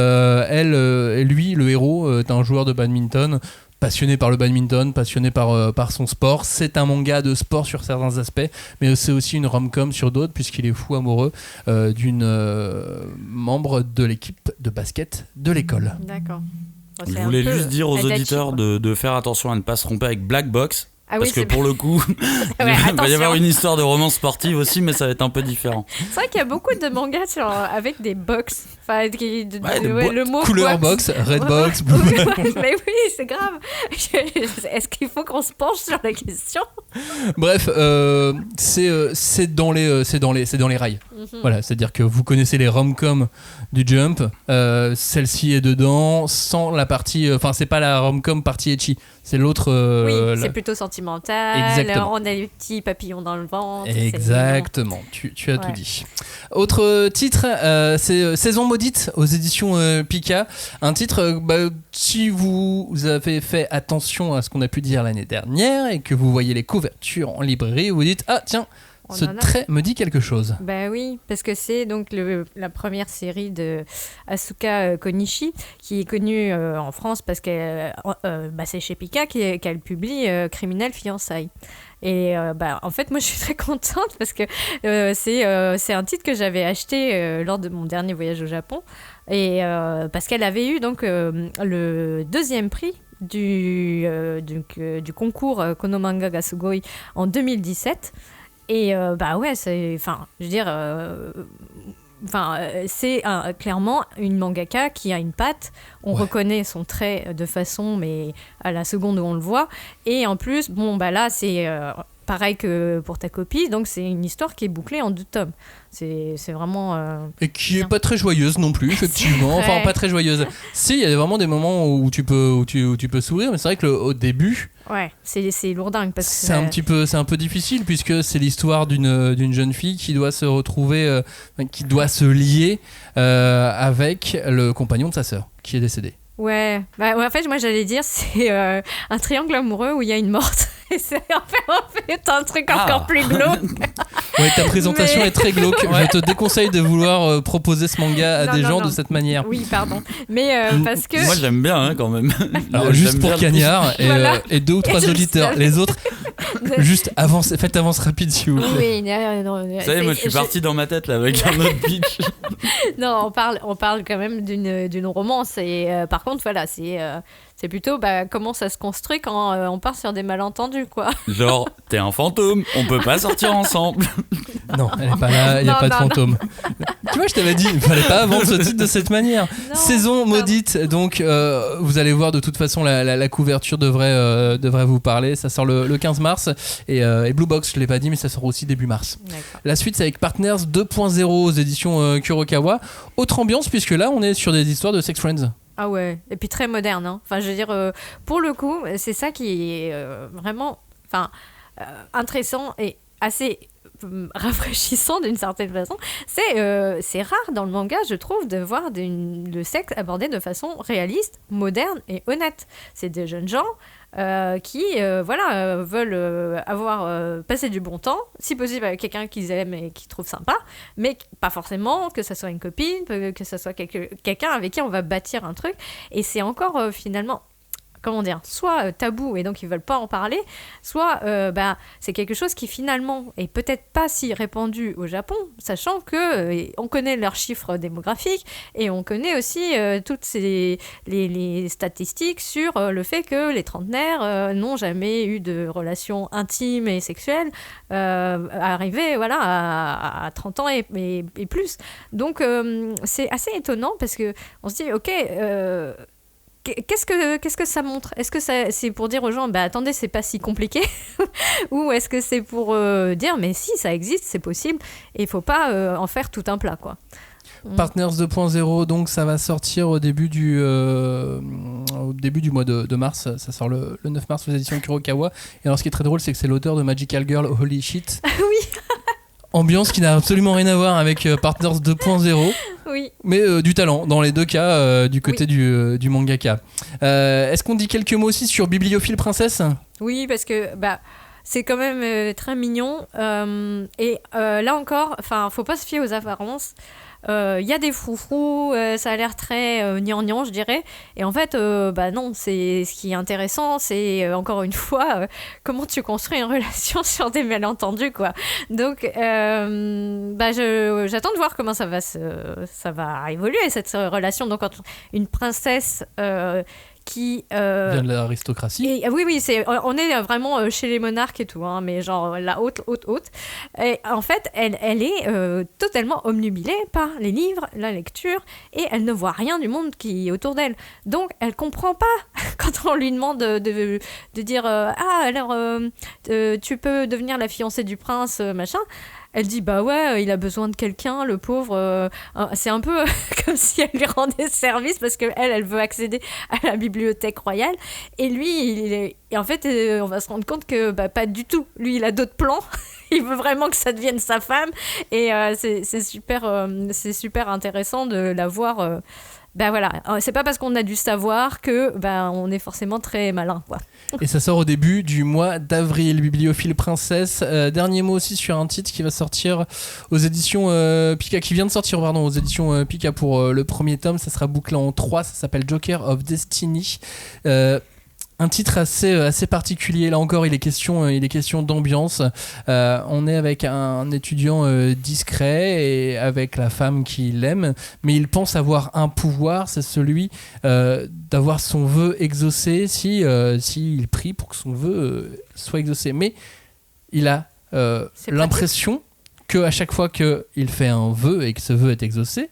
le héros, est un joueur de badminton, passionné par le badminton, passionné par son sport. C'est un manga de sport sur certains aspects, mais c'est aussi une rom-com sur d'autres, puisqu'il est fou amoureux d'une membre de l'équipe de basket de l'école. D'accord. Bon, Je voulais juste dire aux auditeurs de faire attention à ne pas se tromper avec Black Box. Ah parce que pour le coup, il va y avoir une histoire de romance sportive aussi, mais ça va être un peu différent. C'est vrai qu'il y a beaucoup de mangas avec des box. Enfin, le mot couleur box, red box, blue box. Mais oui, c'est grave. Est-ce qu'il faut qu'on se penche sur la question? Bref, c'est dans les rails. Voilà, c'est-à-dire que vous connaissez les rom-com du Jump. Celle-ci est dedans sans la partie. Enfin, c'est pas la rom-com partie ecchi. C'est l'autre. C'est plutôt sentimental. Exactement. On a les petits papillons dans le ventre. Exactement. Tu as tout dit. Autre titre, c'est Saison maudite aux éditions Pika. Un titre, si vous avez fait attention à ce qu'on a pu dire l'année dernière et que vous voyez les couvertures en librairie, vous dites ah tiens. Ce trait me dit quelque chose. Bah oui, parce que c'est donc la première série de Asuka Konishi, qui est connue en France parce que c'est chez Pika qu'elle publie Criminel Fiançailles. Et en fait, moi, je suis très contente parce que c'est un titre que j'avais acheté lors de mon dernier voyage au Japon. Et parce qu'elle avait eu donc le deuxième prix du concours Konomanga ga Sugoi en 2017. Et c'est clairement une mangaka qui a une patte. On reconnaît son trait de façon, mais à la seconde où on le voit. Et en plus, là, c'est pareil que pour ta copie. Donc, c'est une histoire qui est bouclée en 2 tomes. C'est vraiment... et qui est pas très joyeuse non plus, effectivement. Enfin, pas très joyeuse. Si, il y a vraiment des moments où tu peux sourire, mais c'est vrai que au début... Ouais, c'est lourdingue parce que c'est un peu difficile, puisque c'est l'histoire d'une jeune fille qui doit se retrouver, qui doit se lier avec le compagnon de sa sœur qui est décédé. Ouais, en fait, moi j'allais dire c'est un triangle amoureux où il y a une morte. Et c'est en fait un truc encore plus glauque. Ouais, ta présentation est très glauque. Je te déconseille de vouloir proposer ce manga à des gens de cette manière. Oui, pardon. Mais parce que. Moi j'aime bien quand même. Alors, juste pour Cagnard et 2 ou 3 auditeurs. Les autres, juste faites avance rapide si vous plaît. Oui, vous savez, moi je suis parti dans ma tête là avec un autre pitch. Non, on parle quand même d'une romance. Et par contre, voilà, c'est plutôt comment ça se construit quand on part sur des malentendus, quoi. Genre, t'es un fantôme, on peut pas sortir ensemble. Non, elle est pas là, il n'y a pas de fantôme. Tu vois, je t'avais dit, il fallait pas vendre ce titre de cette manière. Non, Saison maudite, donc vous allez voir de toute façon, la couverture devrait vous parler. Ça sort le 15 mars. Et Blue Box, je l'ai pas dit, mais ça sort aussi début mars. D'accord. La suite, c'est avec Partners 2.0 aux éditions Kurokawa. Autre ambiance, puisque là, on est sur des histoires de sex friends. Ah ouais, et puis très moderne. Hein. Enfin, je veux dire, pour le coup, c'est ça qui est vraiment intéressant et assez rafraîchissant d'une certaine façon. C'est rare dans le manga, je trouve, de voir le sexe abordé de façon réaliste, moderne et honnête. C'est des jeunes gens qui veulent passer du bon temps, si possible avec quelqu'un qu'ils aiment et qu'ils trouvent sympa, mais pas forcément que ça soit une copine, que ça soit quelqu'un avec qui on va bâtir un truc. Et c'est encore finalement, comment dire, soit tabou et donc ils veulent pas en parler, soit c'est quelque chose qui finalement est peut-être pas si répandu au Japon, sachant que on connaît leurs chiffres démographiques et on connaît aussi toutes les statistiques sur le fait que les trentenaires n'ont jamais eu de relations intimes et sexuelles arrivées à 30 ans et plus. Donc c'est assez étonnant parce que on se dit ok, qu'est-ce que ça montre ? Est-ce que c'est pour dire aux gens, attendez, c'est pas si compliqué ? Ou est-ce que c'est pour dire, mais si, ça existe, c'est possible, et il faut pas en faire tout un plat, quoi. Partners 2.0, donc ça va sortir au début du mois de mars. Ça sort le 9 mars aux éditions Kurokawa. Et alors ce qui est très drôle, c'est que c'est l'auteur de Magical Girl Holy Shit. Oui. Ambiance qui n'a absolument rien à voir avec Partners 2.0. Oui. Mais du talent dans les deux cas du côté du mangaka. Est-ce qu'on dit quelques mots aussi sur Bibliophile Princesse ? Oui, parce que c'est quand même très mignon. Et là encore, faut pas se fier aux apparences. Il y a des froufrous, ça a l'air très gnangnan, je dirais. Et en fait, non, c'est ce qui est intéressant, c'est encore une fois comment tu construis une relation sur des malentendus, quoi. Donc, j'attends de voir comment ça va évoluer cette relation. Donc, entre une princesse qui vient de l'aristocratie. Oui, on est vraiment chez les monarques et tout, hein, mais genre la haute. Et en fait, elle est totalement omnubilée par les livres, la lecture, et elle ne voit rien du monde qui est autour d'elle. Donc, elle comprend pas quand on lui demande de dire alors tu peux devenir la fiancée du prince, machin. Elle dit ouais, il a besoin de quelqu'un, le pauvre. C'est un peu comme si elle lui rendait service parce qu'elle veut accéder à la bibliothèque royale. Et lui, et en fait, on va se rendre compte que pas du tout. Lui, il a d'autres plans. Il veut vraiment que ça devienne sa femme. Et c'est super intéressant de la voir. C'est pas parce qu'on a du savoir que on est forcément très malin, quoi. Et ça sort au début du mois d'avril, Bibliophile Princesse. Dernier mot aussi sur un titre qui va sortir aux éditions Pika, qui vient de sortir aux éditions Pika pour le premier tome. Ça sera bouclé en 3, ça s'appelle Joker of Destiny. Un titre assez particulier. Là encore, il est question d'ambiance. On est avec un étudiant discret et avec la femme qu'il aime, mais il pense avoir un pouvoir, c'est celui d'avoir son vœu exaucé s'il prie pour que son vœu soit exaucé. Mais il a l'impression qu'à chaque fois qu'il fait un vœu et que ce vœu est exaucé,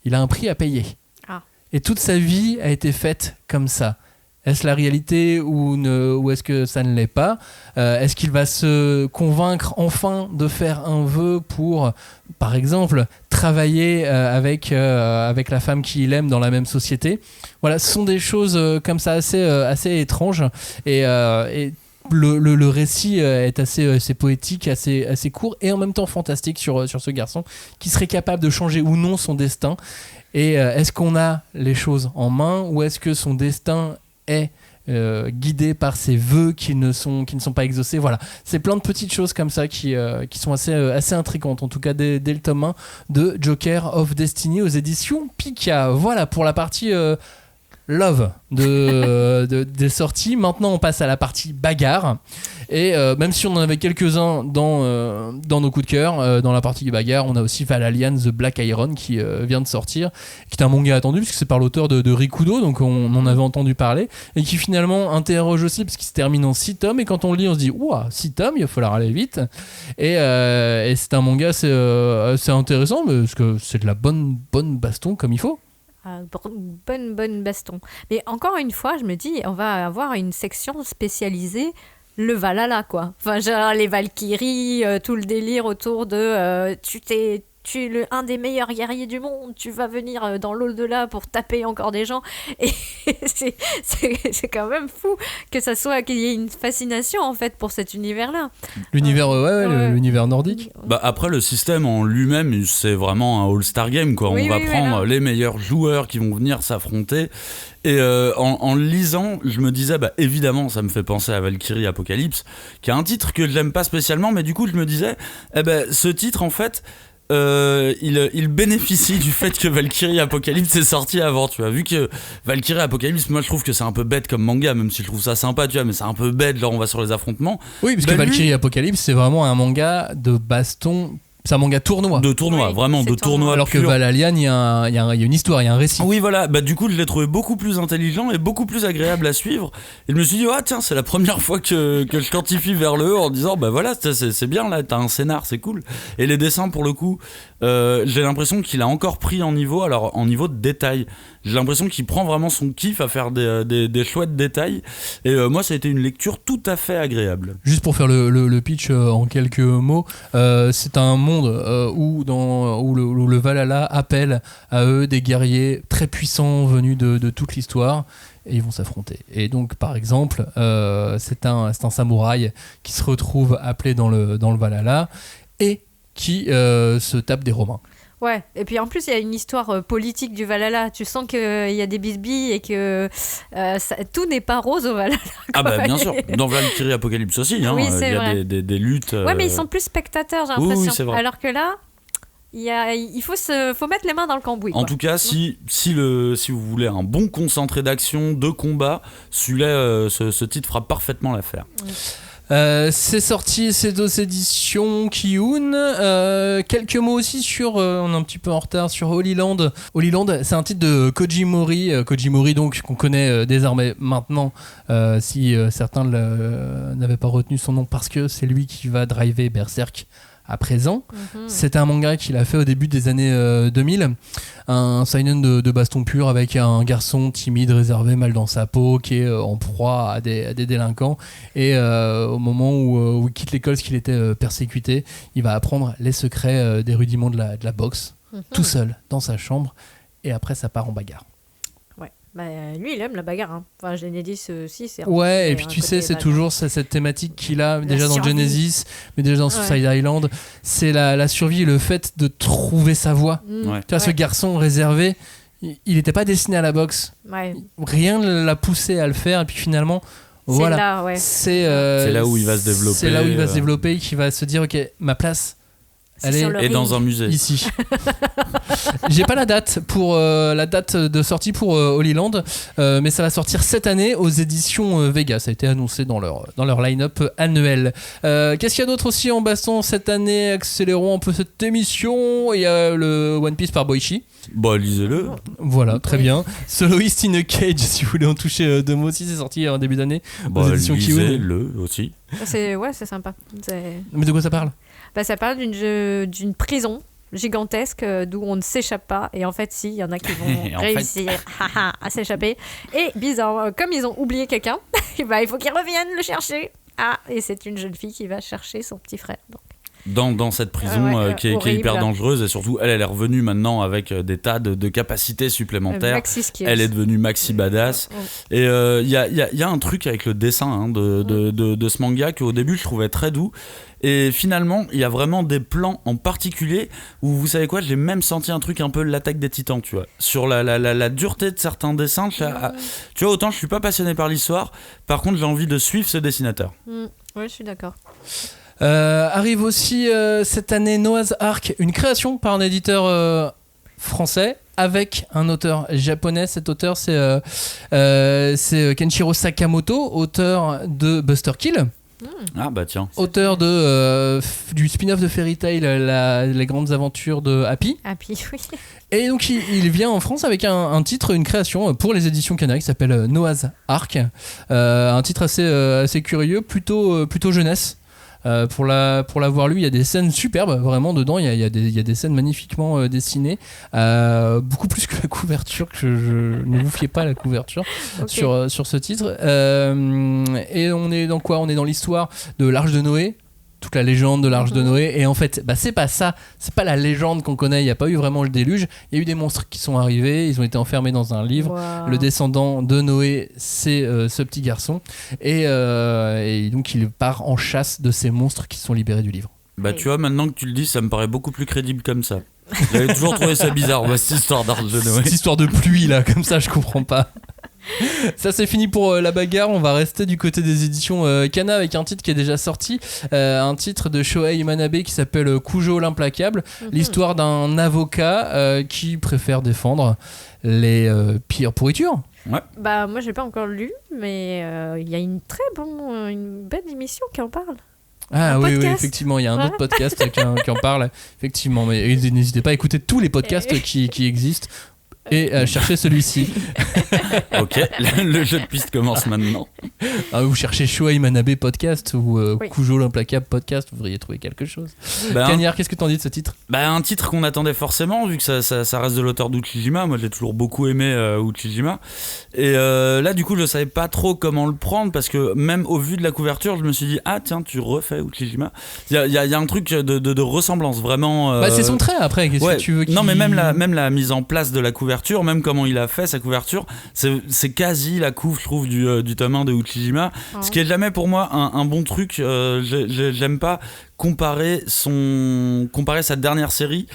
il a un prix à payer. Ah. Et toute sa vie a été faite comme ça. Est-ce la réalité ou est-ce que ça ne l'est pas ? Est-ce qu'il va se convaincre enfin de faire un vœu pour, par exemple, travailler avec la femme qu'il aime dans la même société ? Voilà, ce sont des choses comme ça assez étranges et le récit est assez poétique, assez court et en même temps fantastique sur ce garçon qui serait capable de changer ou non son destin. Et est-ce qu'on a les choses en main ou est-ce que son destin est guidé par ses vœux qui ne sont pas exaucés. Voilà, c'est plein de petites choses comme ça qui sont assez intrigantes, en tout cas dès le tome 1 de Joker of Destiny aux éditions Pika. Voilà pour la partie love des sorties. Maintenant on passe à la partie bagarre et même si on en avait quelques-uns dans nos coups de cœur, dans la partie bagarre on a aussi Valalian The Black Iron qui vient de sortir, qui est un manga attendu puisque c'est par l'auteur de Rikudo, donc on en avait entendu parler et qui finalement interroge aussi parce qu'il se termine en 6 tomes et quand on le lit on se dit ouah, 6 tomes, il va falloir aller vite et c'est un manga c'est intéressant parce que c'est de la bonne baston comme il faut. Bonne baston. Mais encore une fois, je me dis, on va avoir une section spécialisée le Valhalla, quoi. Enfin, genre les Valkyries, tout le délire autour de tu tu es un des meilleurs guerriers du monde, tu vas venir dans l'au-delà pour taper encore des gens. Et c'est quand même fou qu'il y ait une fascination en fait pour cet univers-là. L'univers, l'univers nordique. Bah après, le système en lui-même, c'est vraiment un all-star game, quoi. On va prendre les meilleurs joueurs qui vont venir s'affronter. Et en le lisant, je me disais, bah évidemment, ça me fait penser à Valkyrie Apocalypse, qui est un titre que j'aime pas spécialement, mais du coup, je me disais, ce titre, en fait, il bénéficie du fait que Valkyrie Apocalypse est sorti avant, tu vois. Vu que Valkyrie Apocalypse, moi je trouve que c'est un peu bête comme manga, même si je trouve ça sympa, tu vois, mais c'est un peu bête, genre on va sur les affrontements. Oui, parce que Valkyrie Apocalypse, c'est vraiment un manga de baston. C'est un manga tournoi. De tournoi, vraiment de tournoi. Alors que Valalian, il y a une histoire, il y a un récit. Oui, voilà. Bah, du coup, je l'ai trouvé beaucoup plus intelligent et beaucoup plus agréable à suivre. Et je me suis dit, tiens, c'est la première fois que je quantifie vers le haut en disant, bah voilà, c'est bien là, t'as un scénar, c'est cool. Et les dessins, pour le coup, j'ai l'impression qu'il a encore pris en niveau, alors en niveau de détail. J'ai l'impression qu'il prend vraiment son kiff à faire des chouettes détails. Et moi, ça a été une lecture tout à fait agréable. Juste pour faire le pitch en quelques mots, c'est un monde où le Valhalla appelle à eux des guerriers très puissants venus de toute l'histoire. Et ils vont s'affronter. Et donc, par exemple, c'est un samouraï qui se retrouve appelé dans le Valhalla et qui se tape des Romains. Ouais, et puis en plus il y a une histoire politique du Valhalla. Tu sens qu'il y a des bisbilles et que tout n'est pas rose au Valhalla. Ah bah bien sûr, dans Valkyrie Apocalypse aussi, hein, oui, il y a des luttes. Ouais, mais ils sont plus spectateurs, j'ai l'impression. Oui, c'est vrai. Alors que là, il faut mettre les mains dans le cambouis. En tout cas, si vous voulez un bon concentré d'action, de combat, celui-là, ce titre fera parfaitement l'affaire. C'est sorti, c'est aux éditions Kiun. Quelques mots aussi sur, on est un petit peu en retard, sur Holy Land. Holy Land, c'est un titre de Koji Mori. Koji Mori, donc, qu'on connaît désormais maintenant, si certains n'avaient pas retenu son nom, parce que c'est lui qui va driver Berserk à présent. C'est un manga qu'il a fait au début des années 2000, un seinen de baston pur avec un garçon timide, réservé, mal dans sa peau, qui est en proie à des délinquants, et au moment où il quitte l'école, parce qu'il était persécuté, il va apprendre les secrets des rudiments de la boxe, tout seul dans sa chambre, et après ça part en bagarre. Bah, lui, il aime la bagarre. Hein. Enfin, Genesis aussi, c'est. Ouais, et puis tu sais, c'est toujours cette thématique qu'il a déjà dans Genesis, mais déjà dans Suicide Island. C'est la survie, le fait de trouver sa voie. Ouais. Tu vois, ce garçon réservé, il n'était pas destiné à la boxe. Ouais. Rien ne l'a poussé à le faire, et puis finalement, voilà. Là, ouais. C'est là où il va se développer. C'est là où il va se développer, qu'il va se dire, ok, ma place. Elle est dans un musée. Ici. J'ai pas la date de sortie pour Holy Land, mais ça va sortir cette année aux éditions Vega. Ça a été annoncé dans leur line-up annuel. Qu'est-ce qu'il y a d'autre aussi en baston cette année? Accélérons un peu cette émission. Il y a le One Piece par Boichi. Bah, lisez-le. Voilà, très bien. Soloist in a Cage, si vous voulez en toucher deux mots aussi, c'est sorti en début d'année aux éditions Kiun. Lisez-le aussi. C'est sympa. Mais de quoi ça parle? Ça parle d'une prison gigantesque d'où on ne s'échappe pas, et en fait si, il y en a qui vont réussir à s'échapper, et bizarre, comme ils ont oublié quelqu'un, il faut qu'ils reviennent le chercher, et c'est une jeune fille qui va chercher son petit frère. Donc. Dans cette prison qui est hyper dangereuse, et surtout elle est revenue maintenant avec des tas de capacités supplémentaires. Elle est devenue maxi badass. Et il y a un truc avec le dessin de ce manga qu'au début je trouvais très doux, et finalement il y a vraiment des plans en particulier où, vous savez quoi, j'ai même senti un truc un peu l'Attaque des Titans, tu vois, sur la dureté de certains dessins. Tu vois, autant je suis pas passionné par l'histoire, par contre j'ai envie de suivre ce dessinateur. Ouais, je suis d'accord. Arrive aussi cette année Noah's Ark, une création par un éditeur français avec un auteur japonais. Cet auteur, c'est Kenshiro Sakamoto, auteur de Buster Kill. Ah bah tiens. Auteur du spin-off de Fairy Tail, les grandes aventures de Happy. Happy, oui. Et donc il vient en France avec un titre, une création pour les éditions Canaries qui s'appelle Noah's Ark. Un titre assez curieux, plutôt jeunesse. Pour l'avoir lu, il y a des scènes superbes vraiment dedans, il y a des scènes magnifiquement dessinées, beaucoup plus que la couverture, que ne vous fiez pas à la couverture. Okay. sur ce titre, et on est dans quoi? On est dans l'histoire de l'Arche de Noé, toute la légende de l'Arche de Noé. Et en fait, c'est pas ça. C'est pas la légende qu'on connaît. Il n'y a pas eu vraiment le déluge. Il y a eu des monstres qui sont arrivés. Ils ont été enfermés dans un livre. Wow. Le descendant de Noé, c'est ce petit garçon. Et donc, il part en chasse de ces monstres qui sont libérés du livre. Tu vois, maintenant que tu le dis, ça me paraît beaucoup plus crédible comme ça. J'avais toujours trouvé ça bizarre, cette histoire d'Arche de Noé. Cette histoire de pluie, là, comme ça, je comprends pas. Ça, c'est fini pour la bagarre. On va rester du côté des éditions Kana avec un titre qui est déjà sorti. Un titre de Shohei Manabe qui s'appelle Kujo l'implacable. L'histoire d'un avocat qui préfère défendre les pires pourritures. Ouais. Moi, j'ai pas encore lu, mais il y a une belle émission qui en parle. Ah oui, effectivement, il y a un autre podcast qui en parle, effectivement, mais n'hésitez pas à écouter tous les podcasts qui existent et à chercher celui-ci. Ok, le jeu de piste commence maintenant. Vous cherchez Shohei Manabe podcast ou Kujo l'implacable podcast, vous devriez trouver quelque chose. Cagnard, qu'est-ce que t'en dis de ce titre ? Un titre qu'on attendait forcément, vu que ça reste de l'auteur d'Uchijima. Moi, j'ai toujours beaucoup aimé Uchiijima. Et là, du coup, je savais pas trop comment le prendre, parce que même au vu de la couverture, je me suis dit, ah tiens, tu refais Uchiijima. Il y a un truc de ressemblance, vraiment. C'est son trait après, qu'est-ce que tu veux qu'il... Non, mais même la mise en place de la couverture, même comment il a fait sa couverture, c'est quasi la couve, je trouve, du tome 1 de Uchiijima. Ce qui est jamais pour moi un bon truc. J'aime pas comparer sa dernière série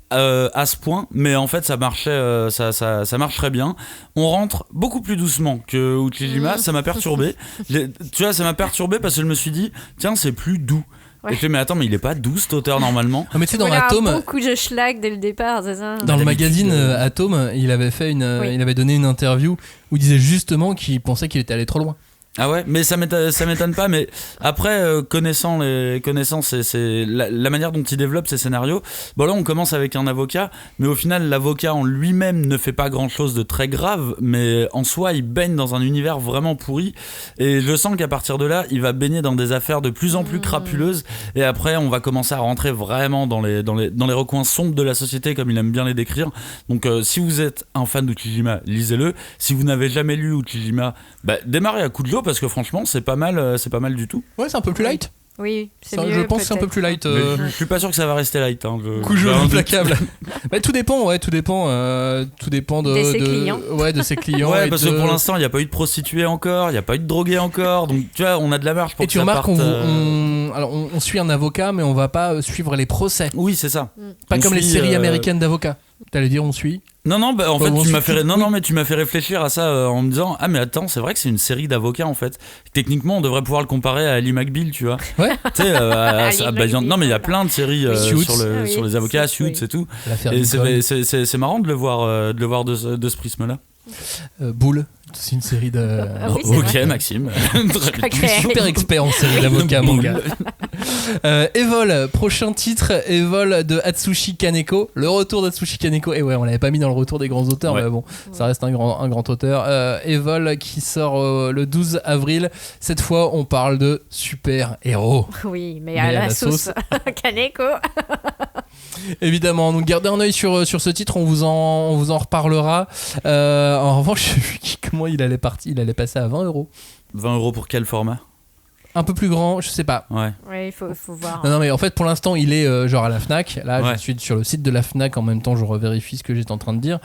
à ce point, mais en fait ça marchait, ça marche très bien. On rentre beaucoup plus doucement que Uchiijima. Ça m'a perturbé. Tu vois, ça m'a perturbé parce que je me suis dit, tiens, c'est plus doux. Ouais. Et je fais, mais attends, mais il est pas doux cet auteur normalement. Mais tu sais, dans Atom, un bon coup de schlag dès le départ, c'est ça. Dans le magazine Atom, il avait donné une interview où il disait justement qu'il pensait qu'il était allé trop loin. Ah ouais, mais ça m'étonne pas. Mais après, connaissant c'est la manière dont il développe ses scénarios. Bon, là on commence avec un avocat, mais au final l'avocat en lui-même ne fait pas grand-chose de très grave, mais en soi il baigne dans un univers vraiment pourri. Et je sens qu'à partir de là, il va baigner dans des affaires de plus en plus crapuleuses. Et après, on va commencer à rentrer vraiment dans les recoins sombres de la société, comme il aime bien les décrire. Donc, si vous êtes un fan d'Uchijima, lisez-le. Si vous n'avez jamais lu Uchiijima, démarrez à coup de l'eau, parce que franchement c'est pas mal du tout. Ouais, c'est un peu plus light. Oui, c'est ça, mieux. je pense que c'est un peu plus light. Je suis pas sûr que ça va rester light. Kujo implacable. Tout dépend de ses clients. Ouais, de ses clients. Ouais, parce que pour l'instant il n'y a pas eu de prostituées encore, il n'y a pas eu de drogués encore, donc tu vois, on a de la marge pour. Et tu remarques on suit un avocat, mais on va pas suivre les procès. Oui, c'est ça. Pas comme les séries américaines d'avocats. T'allais dire on suit. Non, en fait, tu m'as fait réfléchir à ça en me disant, ah mais attends, c'est vrai que c'est une série d'avocats en fait. Techniquement, on devrait pouvoir le comparer à Ali McBeal, tu vois. Ouais. Tu sais, non mais il y a plein de séries sur les avocats, Suits et tout. Et c'est marrant de le voir de ce prisme-là. Boule, c'est une série de. Ok, Maxime. Je suis super expert en série d'avocats, mon gars. Evol, prochain titre, Evol de Atsushi Kaneko. Le retour d'Atsushi Kaneko. Et ouais, on l'avait pas mis dans le retour des grands auteurs, mais bon, ça reste un grand auteur. Evol qui sort le 12 avril. Cette fois, on parle de super-héros. Oui, mais à la sauce Kaneko. Évidemment, donc gardez un œil sur ce titre, on vous en reparlera. En revanche, j'ai vu comment il allait passer à 20€. 20€ pour quel format ? Un peu plus grand, je sais pas. Ouais, il faut voir. Non, mais en fait, pour l'instant, il est genre à la Fnac. Là, je suis sur le site de la Fnac. En même temps, je revérifie ce que j'étais en train de dire.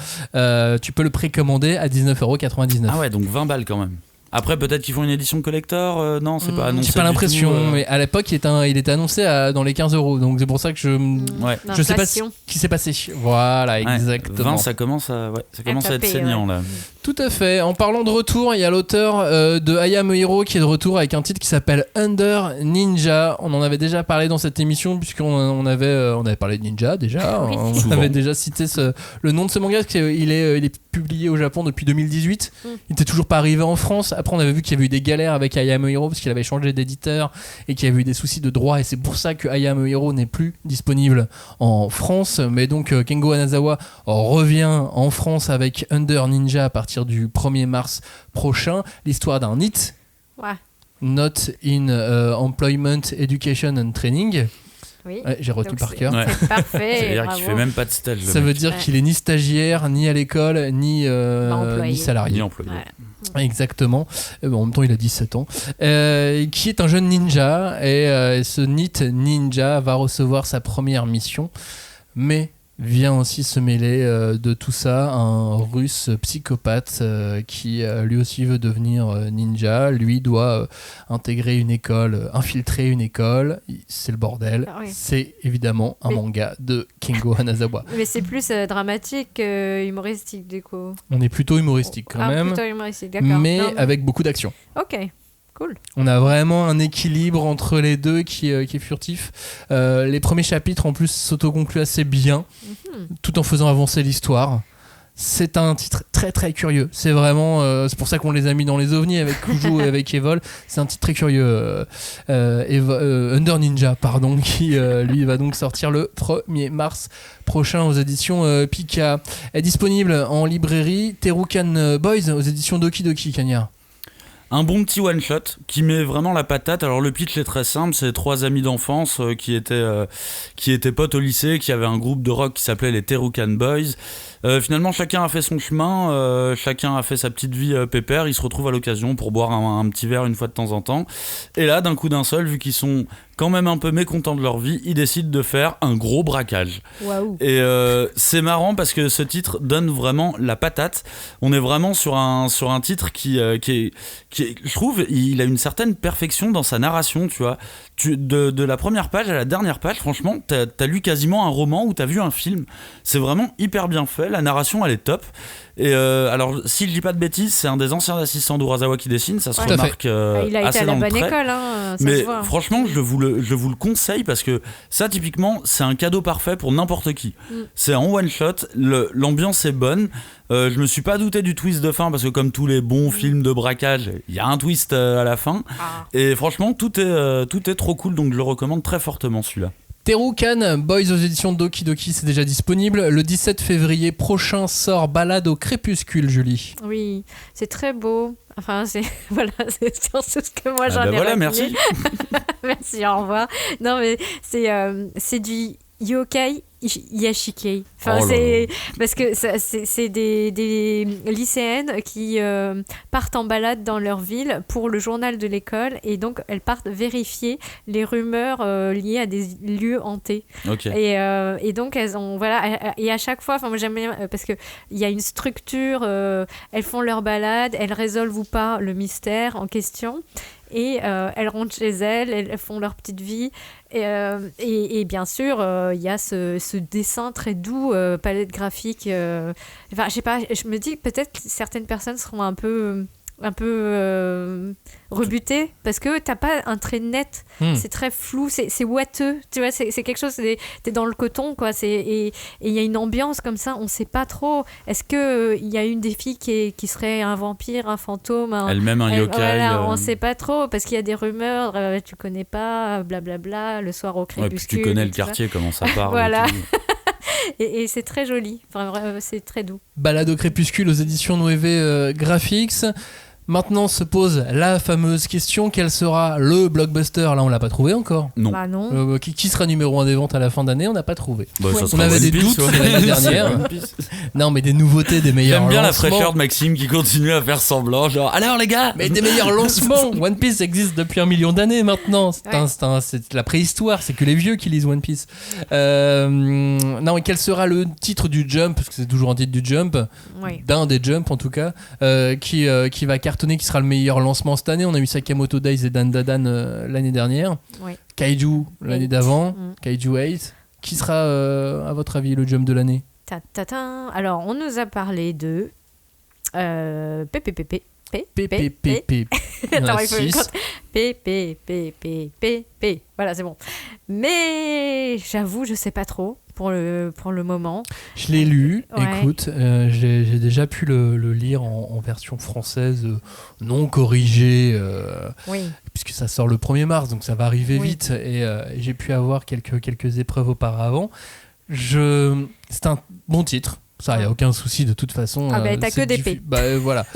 Tu peux le précommander à 19,99€. Ah ouais, donc 20 balles quand même. Après, peut-être qu'ils font une édition collector. Non, c'est pas annoncé. J'ai pas l'impression, mais à l'époque, il était annoncé dans les 15€. Donc c'est pour ça que je sais pas ce qui s'est passé. Voilà, exactement. 20, ça commence à être saignant là. Tout à fait. En parlant de retour, il y a l'auteur de Ayame Hiro qui est de retour avec un titre qui s'appelle Under Ninja. On en avait déjà parlé dans cette émission puisqu'on avait parlé de Ninja déjà. On avait déjà cité le nom de ce manga parce qu'il est publié au Japon depuis 2018. Il n'était toujours pas arrivé en France. Après, on avait vu qu'il y avait eu des galères avec Ayame Hiro parce qu'il avait changé d'éditeur et qu'il y avait eu des soucis de droit. Et c'est pour ça que Ayame Hiro n'est plus disponible en France. Mais donc, Kengo Hanazawa revient en France avec Under Ninja à partir du 1er mars prochain. L'histoire d'un NEET, Not in Employment, Education and Training. Oui. Ouais, j'ai retenu par cœur. C'est parfait. C'est-à-dire qu'il fait même pas de stage. Ça veut dire qu'il est ni stagiaire, ni à l'école, ni salarié. Ni employé. Exactement. En même temps, il a 17 ans. Qui est un jeune ninja. Et ce NEET ninja va recevoir sa première mission. Mais vient aussi se mêler de tout ça un russe psychopathe qui lui aussi veut devenir ninja. Lui doit intégrer une école, infiltrer une école. C'est le bordel. Ah oui. C'est évidemment un manga de Kengo Hanazawa. Mais c'est plus dramatique, humoristique du coup. On est plutôt humoristique quand même, plutôt humoristique, d'accord. mais Non, avec beaucoup d'action. Ok, cool. On a vraiment un équilibre entre les deux qui est furtif. Les premiers chapitres en plus s'autoconcluent assez bien, tout en faisant avancer l'histoire. C'est un titre très très curieux. C'est vraiment, c'est pour ça qu'on les a mis dans les ovnis avec Kujo et avec Evol. C'est un titre très curieux. Under Ninja, pardon, qui lui va donc sortir le 1er mars prochain aux éditions Pika. Est disponible en librairie. Terukan Boys aux éditions Doki Doki, Cagnard. Un bon petit one-shot qui met vraiment la patate. Alors le pitch est très simple, c'est 3 amis d'enfance qui étaient potes au lycée, qui avaient un groupe de rock qui s'appelait les Terukan Boys. Finalement chacun a fait son chemin, chacun a fait sa petite vie pépère, ils se retrouvent à l'occasion pour boire un petit verre une fois de temps en temps. Et là d'un coup d'un seul, vu qu'ils sont quand même un peu mécontents de leur vie, ils décident de faire un gros braquage. Waouh. Et c'est marrant parce que ce titre donne vraiment la patate. On est vraiment sur un titre qui est, je trouve, il a une certaine perfection dans sa narration, tu vois. De la première page à la dernière page, franchement, t'as lu quasiment un roman ou t'as vu un film. C'est vraiment hyper bien fait, la narration elle est top. Et alors, si je dis pas de bêtises, c'est un des anciens assistants d'Urasawa qui dessine, ça se remarque il a été assez à la dans le bonne trait. école, hein, ça Mais se voit. franchement, je vous le conseille parce que ça, typiquement, c'est un cadeau parfait pour n'importe qui. C'est en one shot, l'ambiance est bonne. Je me suis pas douté du twist de fin parce que comme tous les bons films de braquage, il y a un twist à la fin. Et franchement, tout est trop cool, donc je le recommande très fortement celui-là. Terukan Boys aux éditions Doki Doki, c'est déjà disponible. Le 17 février prochain sort Balade au crépuscule, Julie. Oui, c'est très beau. Enfin, c'est voilà, c'est tout ce que moi j'en ai voilà, retenu. merci. Merci, au revoir. Non, mais c'est du yokai yashikei. Enfin, parce que c'est des lycéennes qui partent en balade dans leur ville pour le journal de l'école et donc elles partent vérifier les rumeurs liées à des lieux hantés. Okay. Et donc elles ont et à chaque fois, enfin moi j'aime bien parce que il y a une structure, elles font leur balade, elles résolvent ou pas le mystère en question. Et elles rentrent chez elles font leur petite vie. Et bien sûr, il y a ce dessin très doux, palette graphique. Enfin, je sais pas, je me dis peut-être que certaines personnes seront un peu rebutées parce que t'as pas un trait net. C'est très flou, c'est ouateux. Tu vois, c'est quelque chose, t'es dans le coton, quoi. Et il y a une ambiance comme ça, on sait pas trop. Est-ce qu'il y a une des filles qui serait un vampire, un fantôme, elle-même un yokai. Voilà, on sait pas trop parce qu'il y a des rumeurs, tu connais pas, blablabla, le soir au crépuscule. Ouais, puis tu connais le quartier, comment ça parle. Voilà. Et c'est très joli, enfin, c'est très doux. Balade au crépuscule aux éditions Noévé Graphics. Maintenant se pose la fameuse question, quel sera le blockbuster? Là on l'a pas trouvé encore. Non. Bah non. Qui sera numéro 1 des ventes à la fin d'année? On n'a pas trouvé. Bah, ça on avait des doutes l'année dernière. Non mais des nouveautés, des meilleurs lancements. J'aime bien la fraîcheur de Maxime qui continue à faire semblant, genre alors les gars. Mais des meilleurs lancements. One Piece existe depuis 1 million d'années maintenant. C'est la préhistoire, c'est que les vieux qui lisent One Piece. Non, et quel sera le titre du Jump, parce que c'est toujours un titre du Jump, d'un des Jump en tout cas, qui va cartonner, qui sera le meilleur lancement cette année? On a eu Sakamoto Days et Dan Dadan l'année dernière. Kaiju l'année d'avant. Kaiju 8. Qui sera à votre avis le Jump de l'année? Alors on nous a parlé de PPPP. Attends, il faut PPPPPP. Voilà, c'est bon. Mais j'avoue, je sais pas trop pour le moment. Je l'ai lu. Écoute, j'ai déjà pu le lire en version française non corrigée. Puisque ça sort le 1er mars, donc ça va arriver vite. Et j'ai pu avoir quelques épreuves auparavant. C'est un bon titre. Ça, il n'y a aucun souci de toute façon. T'as que des P. Voilà.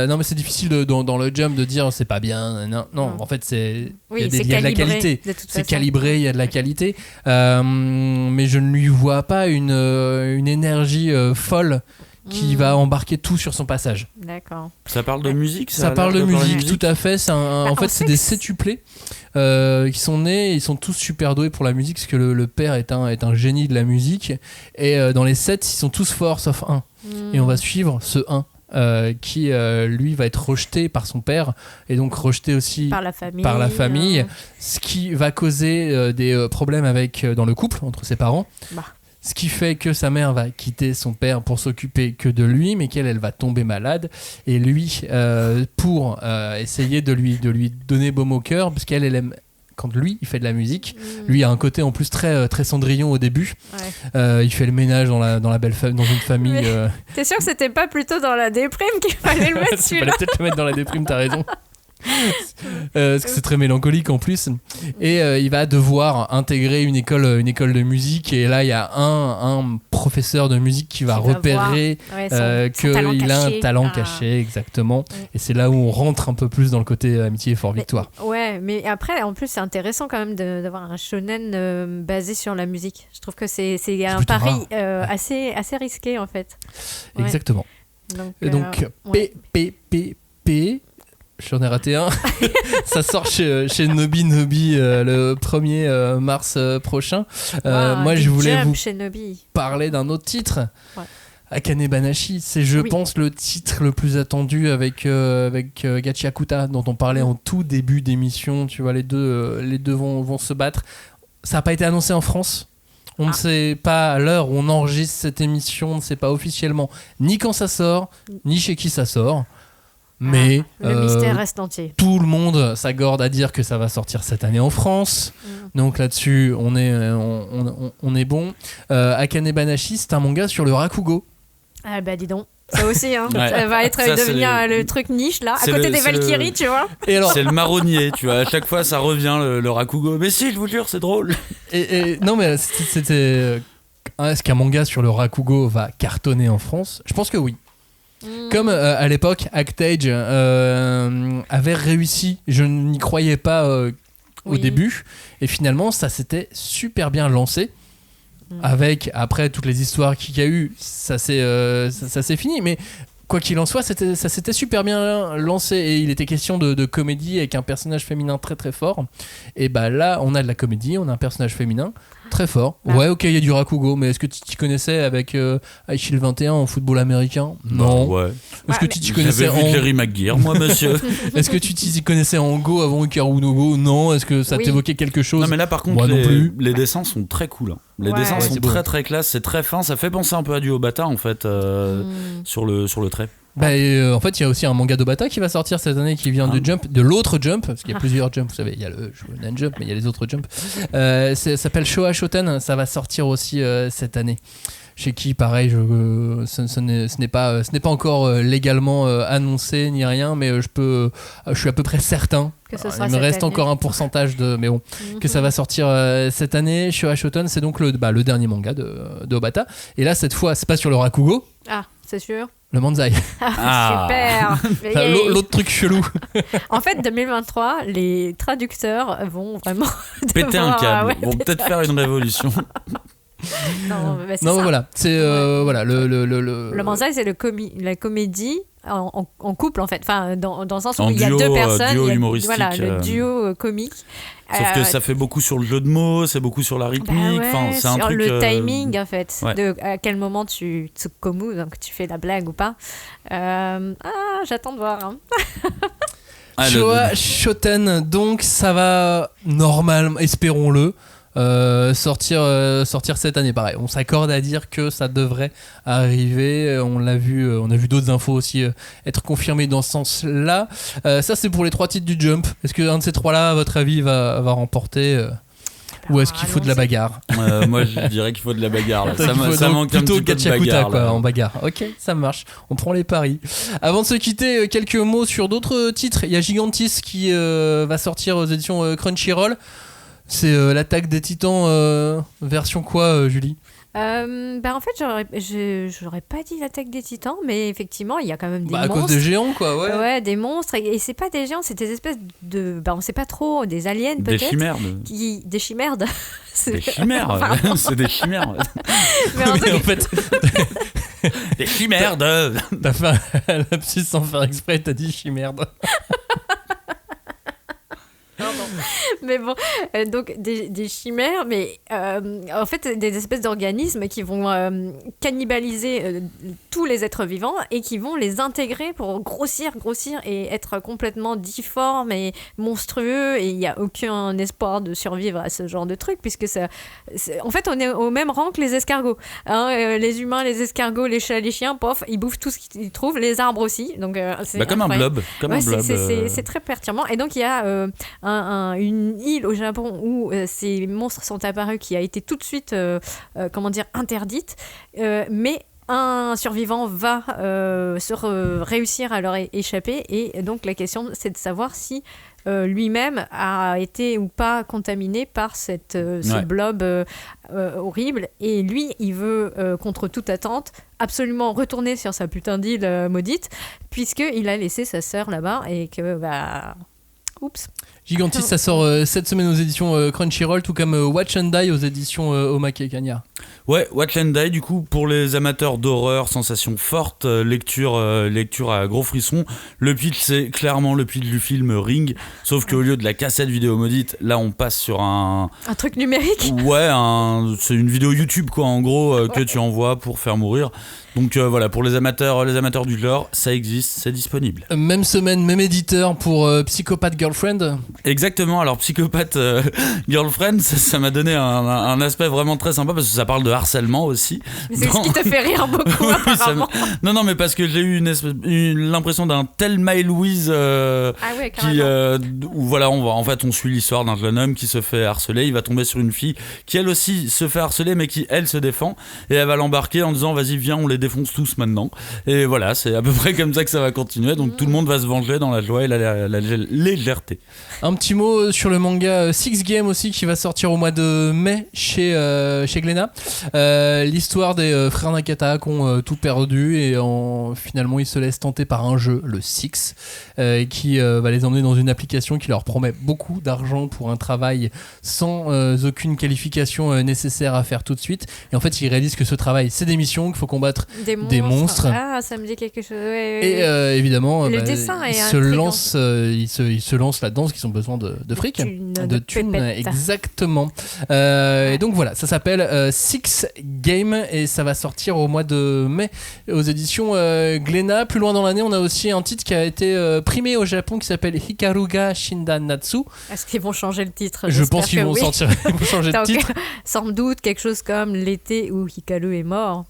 Non, mais c'est difficile dans le Jump de dire c'est pas bien. Non. En fait, il y a de la qualité. C'est calibré, il y a de la qualité. Mais je ne lui vois pas une énergie folle qui va embarquer tout sur son passage. D'accord. Ça parle de musique, ça parle de musique, tout à fait. En fait, c'est des septuplés qui sont nés, ils sont tous super doués pour la musique parce que le père est un génie de la musique. Et dans les 7, ils sont tous forts sauf un. Et on va suivre ce 1. Qui lui va être rejeté par son père et donc rejeté aussi par la famille, ce qui va causer des problèmes dans le couple entre ses parents, ce qui fait que sa mère va quitter son père pour s'occuper que de lui, mais qu'elle va tomber malade et lui pour essayer de lui donner baume au cœur parce qu'elle aime. Quand lui il fait de la musique, lui a un côté en plus très très Cendrillon au début. Il fait le ménage dans une famille. T'es sûr que c'était pas plutôt dans la déprime qu'il fallait le mettre celui-là? Il fallait peut-être le mettre dans la déprime, t'as raison. Parce que c'est très mélancolique en plus. Et il va devoir intégrer une école de musique. Et là, il y a un professeur de musique qui va repérer qu'il a un talent caché, exactement. Et c'est là où on rentre un peu plus dans le côté amitié et fort victoire. Mais après, en plus, c'est intéressant quand même d'avoir un shonen basé sur la musique. Je trouve que c'est un pari assez risqué en fait. Exactement. Donc P. J'en ai raté un. Ça sort chez Nobi le 1er mars prochain. Moi, je voulais vous parler d'un autre titre. Akane Banashi. C'est, je pense, le titre le plus attendu avec Gachiakuta, dont on parlait en tout début d'émission. Tu vois, les deux vont se battre. Ça n'a pas été annoncé en France. On ne sait pas à l'heure où on enregistre cette émission, on ne sait pas officiellement ni quand ça sort, ni chez qui ça sort. Mais le mystère reste entier. Tout le monde s'accorde à dire que ça va sortir cette année en France. Donc là-dessus, on est bon. Akane Banashi, c'est un manga sur le Rakugo. Ah bah dis donc. Ça aussi, hein. Ça va devenir le truc niche là, à côté des Valkyries, tu vois. Et alors, c'est le marronnier, tu vois. À chaque fois, ça revient le Rakugo. Mais si, je vous jure, c'est drôle. Et non, mais c'était. Est-ce qu'un manga sur le Rakugo va cartonner en France ? Je pense que oui. Comme à l'époque, Actage avait réussi. Je n'y croyais pas au début. Et finalement, ça s'était super bien lancé. Avec, après, toutes les histoires qu'il y a eu, ça s'est fini. Mais quoi qu'il en soit, ça s'était super bien lancé. Et il était question de comédie avec un personnage féminin très très fort. Et bah là, on a de la comédie, on a un personnage féminin très fort. Ouais, ok, il y a du Rakugo, mais est-ce que tu t'y connaissais avec Aichil 21 en football américain ? Non. Ouais. Est-ce que tu t'y connaissais J'avais vu Jerry Maguire, moi, monsieur. Est-ce que tu t'y connaissais en Go avant Hikaru no Go ? Non. Est-ce que ça t'évoquait quelque chose ? Non, mais là, par contre, les dessins sont très cool. Hein. Les dessins sont très très classe, c'est très fin. Ça fait penser un peu à du Obata, en fait, sur le trait. Bah, en fait, il y a aussi un manga d'Obata qui va sortir cette année qui vient de Jump, de l'autre Jump, parce qu'il y a plusieurs Jump, vous savez, il y a le Shonen Jump, mais il y a les autres Jump. Ça s'appelle Showa Shoten, ça va sortir aussi cette année. Chez qui, pareil, ce n'est pas encore légalement annoncé ni rien, mais je suis à peu près certain. Il me reste encore un pourcentage que ça va sortir cette année. Showa Shoten, c'est donc le dernier manga de Obata. Et là, cette fois, c'est pas sur le Rakugo. Ah, c'est sûr. Le Manzai. Super. L'autre truc chelou. En fait, 2023, les traducteurs vont vraiment péter un câble. Vont peut-être faire une révolution. Non, voilà. C'est voilà le Manzai, c'est la comédie en couple en fait. Enfin, dans le sens où il y a deux personnes. Duo humoristique. Voilà, le duo comique. Sauf que ça fait beaucoup sur le jeu de mots, c'est beaucoup sur la rythmique. C'est un truc. Le timing en fait. De à quel moment tu tsukomu, donc tu fais la blague ou pas. J'attends de voir. Hein. Showa Shoten, donc ça va normalement, espérons-le. Sortir cette année, pareil. On s'accorde à dire que ça devrait arriver. On a vu d'autres infos aussi être confirmées dans ce sens-là. Ça, c'est pour les 3 titres du Jump. Est-ce qu'un de ces 3-là, à votre avis, va remporter ou est-ce qu'il faut de la bagarre ? Moi, je dirais qu'il faut de la bagarre. Là. Ça manque un petit peu de bagarre. Quoi, en bagarre. Ok, ça marche. On prend les paris. Avant de se quitter, quelques mots sur d'autres titres. Il y a Gigantis qui va sortir aux éditions Crunchyroll. C'est l'attaque des titans version quoi, Julie ? En fait, j'aurais pas dit l'attaque des titans, mais effectivement, il y a quand même des monstres. À cause des géants, quoi, ouais. Ouais, des monstres. Et c'est pas des géants, c'est des espèces de. On sait pas trop, des aliens peut-être. Des chimères. Des chimères. Des chimères, c'est des chimères. Mais en fait. Des chimères de... T'as fait un lapsus sans faire exprès, t'as dit chimerde. Mais bon, donc des chimères, mais en fait des espèces d'organismes qui vont cannibaliser tous les êtres vivants et qui vont les intégrer pour grossir et être complètement difformes et monstrueux, et il n'y a aucun espoir de survivre à ce genre de truc, puisque en fait on est au même rang que les escargots, hein, les humains, les escargots, les chats, les chiens, pof, ils bouffent tout ce qu'ils trouvent, les arbres aussi, donc c'est comme un blob, c'est très perturbant. Et donc il y a une île au Japon où ces monstres sont apparus, qui a été tout de suite interdite, mais un survivant va réussir à leur échapper, et donc la question c'est de savoir si lui-même a été ou pas contaminé par ce blob horrible, et lui il veut contre toute attente absolument retourner sur sa putain d'île maudite, puisqu'il a laissé sa sœur là-bas, et que oups. Gigantis, ça sort cette semaine aux éditions Crunchyroll, tout comme Watch and Die aux éditions Omake et Kanya. Ouais, Watch and Die, du coup, pour les amateurs d'horreur, sensations fortes, lecture à gros frissons. Le pitch, c'est clairement le pitch du film Ring, sauf qu'au lieu de la cassette vidéo maudite, là, on passe sur un truc numérique. Ouais, c'est une vidéo YouTube, quoi, en gros, que tu envoies pour faire mourir. Donc voilà, pour les amateurs du lore, ça existe, c'est disponible. Même semaine, même éditeur pour Psychopath Girlfriend. Exactement, alors Psychopath Girlfriend, ça m'a donné un aspect vraiment très sympa, parce que ça parle de harcèlement aussi. Mais c'est ce qui te fait rire beaucoup, apparemment. Non, mais parce que j'ai eu l'impression d'un tel Maï-Louise où voilà, on suit l'histoire d'un jeune homme qui se fait harceler, il va tomber sur une fille qui elle aussi se fait harceler, mais qui elle se défend, et elle va l'embarquer en disant vas-y viens, on les défonce tous maintenant, et voilà, c'est à peu près comme ça que ça va continuer, donc tout le monde va se venger dans la joie et la légèreté. Un petit mot sur le manga Six Game aussi, qui va sortir au mois de mai chez Glénat. L'histoire des frères Nakata qui ont tout perdu, et finalement ils se laissent tenter par un jeu, le Six, qui va les emmener dans une application qui leur promet beaucoup d'argent pour un travail sans aucune qualification nécessaire à faire tout de suite, et en fait ils réalisent que ce travail c'est des missions, qu'il faut combattre des monstres. Ah, ça me dit quelque chose. Et évidemment le dessin ils se lancent là-dedans parce qu'ils ont besoin de fric, de thunes, exactement. Et donc voilà, ça s'appelle Six Game, et ça va sortir au mois de mai aux éditions Glénat. Plus loin dans l'année, on a aussi un titre qui a été primé au Japon, qui s'appelle Hikaruga Shindanatsu. Est-ce qu'ils vont changer le titre? Je pense qu'ils vont changer de titre. Sans doute quelque chose comme l'été où Hikaru est mort.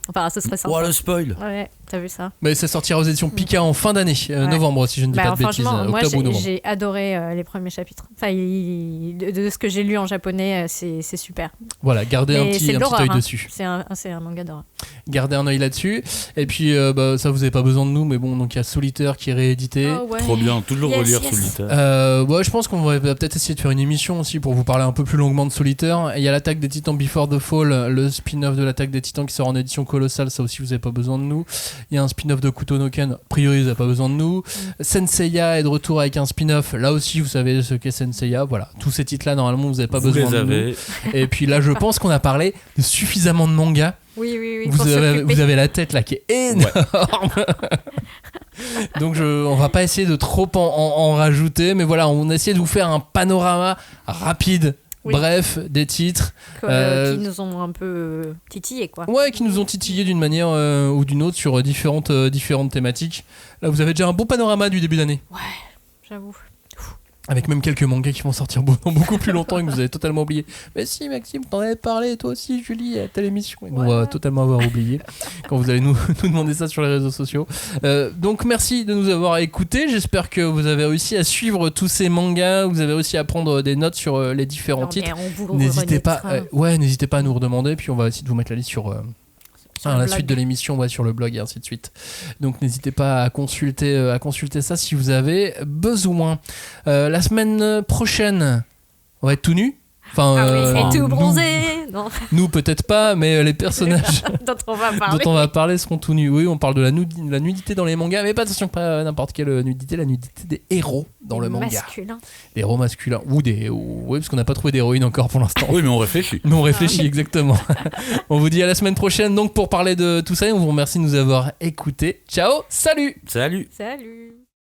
Enfin, ce serait sympa. Oh, le spoil. Ouais, t'as vu ça? Mais ça sortira aux éditions Pika en fin d'année, novembre, si je ne dis pas de bêtises. Moi, octobre ou novembre. J'ai adoré les premiers chapitres. Enfin, de ce que j'ai lu en japonais, c'est super. Voilà, gardez un petit œil dessus. C'est un manga d'horreur. Gardez un œil là-dessus. Et puis, ça, vous n'avez pas besoin de nous, mais bon, donc il y a Solitaire qui est réédité. Oh, ouais. Trop bien, toujours relire Solitaire. Je pense qu'on va peut-être essayer de faire une émission aussi pour vous parler un peu plus longuement de Solitaire. Il y a l'Attaque des Titans Before the Fall, le spin-off de l'Attaque des Titans qui sort en édition colossale. Ça aussi, vous n'avez pas besoin de nous. Il y a un spin-off de Kutonoken. A priori, vous n'avez pas besoin de nous. Senseiya est de retour avec un spin-off. Là aussi, vous savez ce qu'est Senseiya. Voilà, tous ces titres-là, normalement, vous n'avez pas besoin de nous. Et puis là, je pense qu'on a parlé de suffisamment de mangas. Oui. Vous avez la tête là qui est énorme. Donc on va pas essayer de trop en rajouter, mais voilà, on a essayé de vous faire un panorama rapide. Bref, des titres qui nous ont un peu titillés, quoi. Ouais, qui nous ont titillés d'une manière ou d'une autre sur différentes thématiques. Là, vous avez déjà un bon panorama du début d'année. Ouais, j'avoue. Avec même quelques mangas qui vont sortir dans beaucoup plus longtemps et que vous avez totalement oublié. Mais si, Maxime, t'en avais parlé, toi aussi, Julie, à telle émission. Et on va totalement avoir oublié quand vous allez nous demander ça sur les réseaux sociaux. Donc merci de nous avoir écoutés. J'espère que vous avez réussi à suivre tous ces mangas. Vous avez réussi à prendre des notes sur les différents titres. N'hésitez pas à nous redemander. Puis on va essayer de vous mettre la liste sur la suite de l'émission, sur le blog et ainsi de suite. Donc n'hésitez pas à consulter ça si vous avez besoin. La semaine prochaine, on va être tout nu. Enfin, Et tout bronzé. Non. Nous peut-être pas, mais les personnages dont on va parler. dont on va parler seront tout nus. Oui, on parle de la nudité dans les mangas, mais pas attention, pas n'importe quelle nudité, la nudité des héros dans le manga. Masculin. Des héros masculins oui, parce qu'on n'a pas trouvé d'héroïne encore pour l'instant. Oui, mais on réfléchit. Mais on réfléchit exactement. On vous dit à la semaine prochaine donc pour parler de tout ça et on vous remercie de nous avoir écoutés. Ciao, salut. Salut. Salut.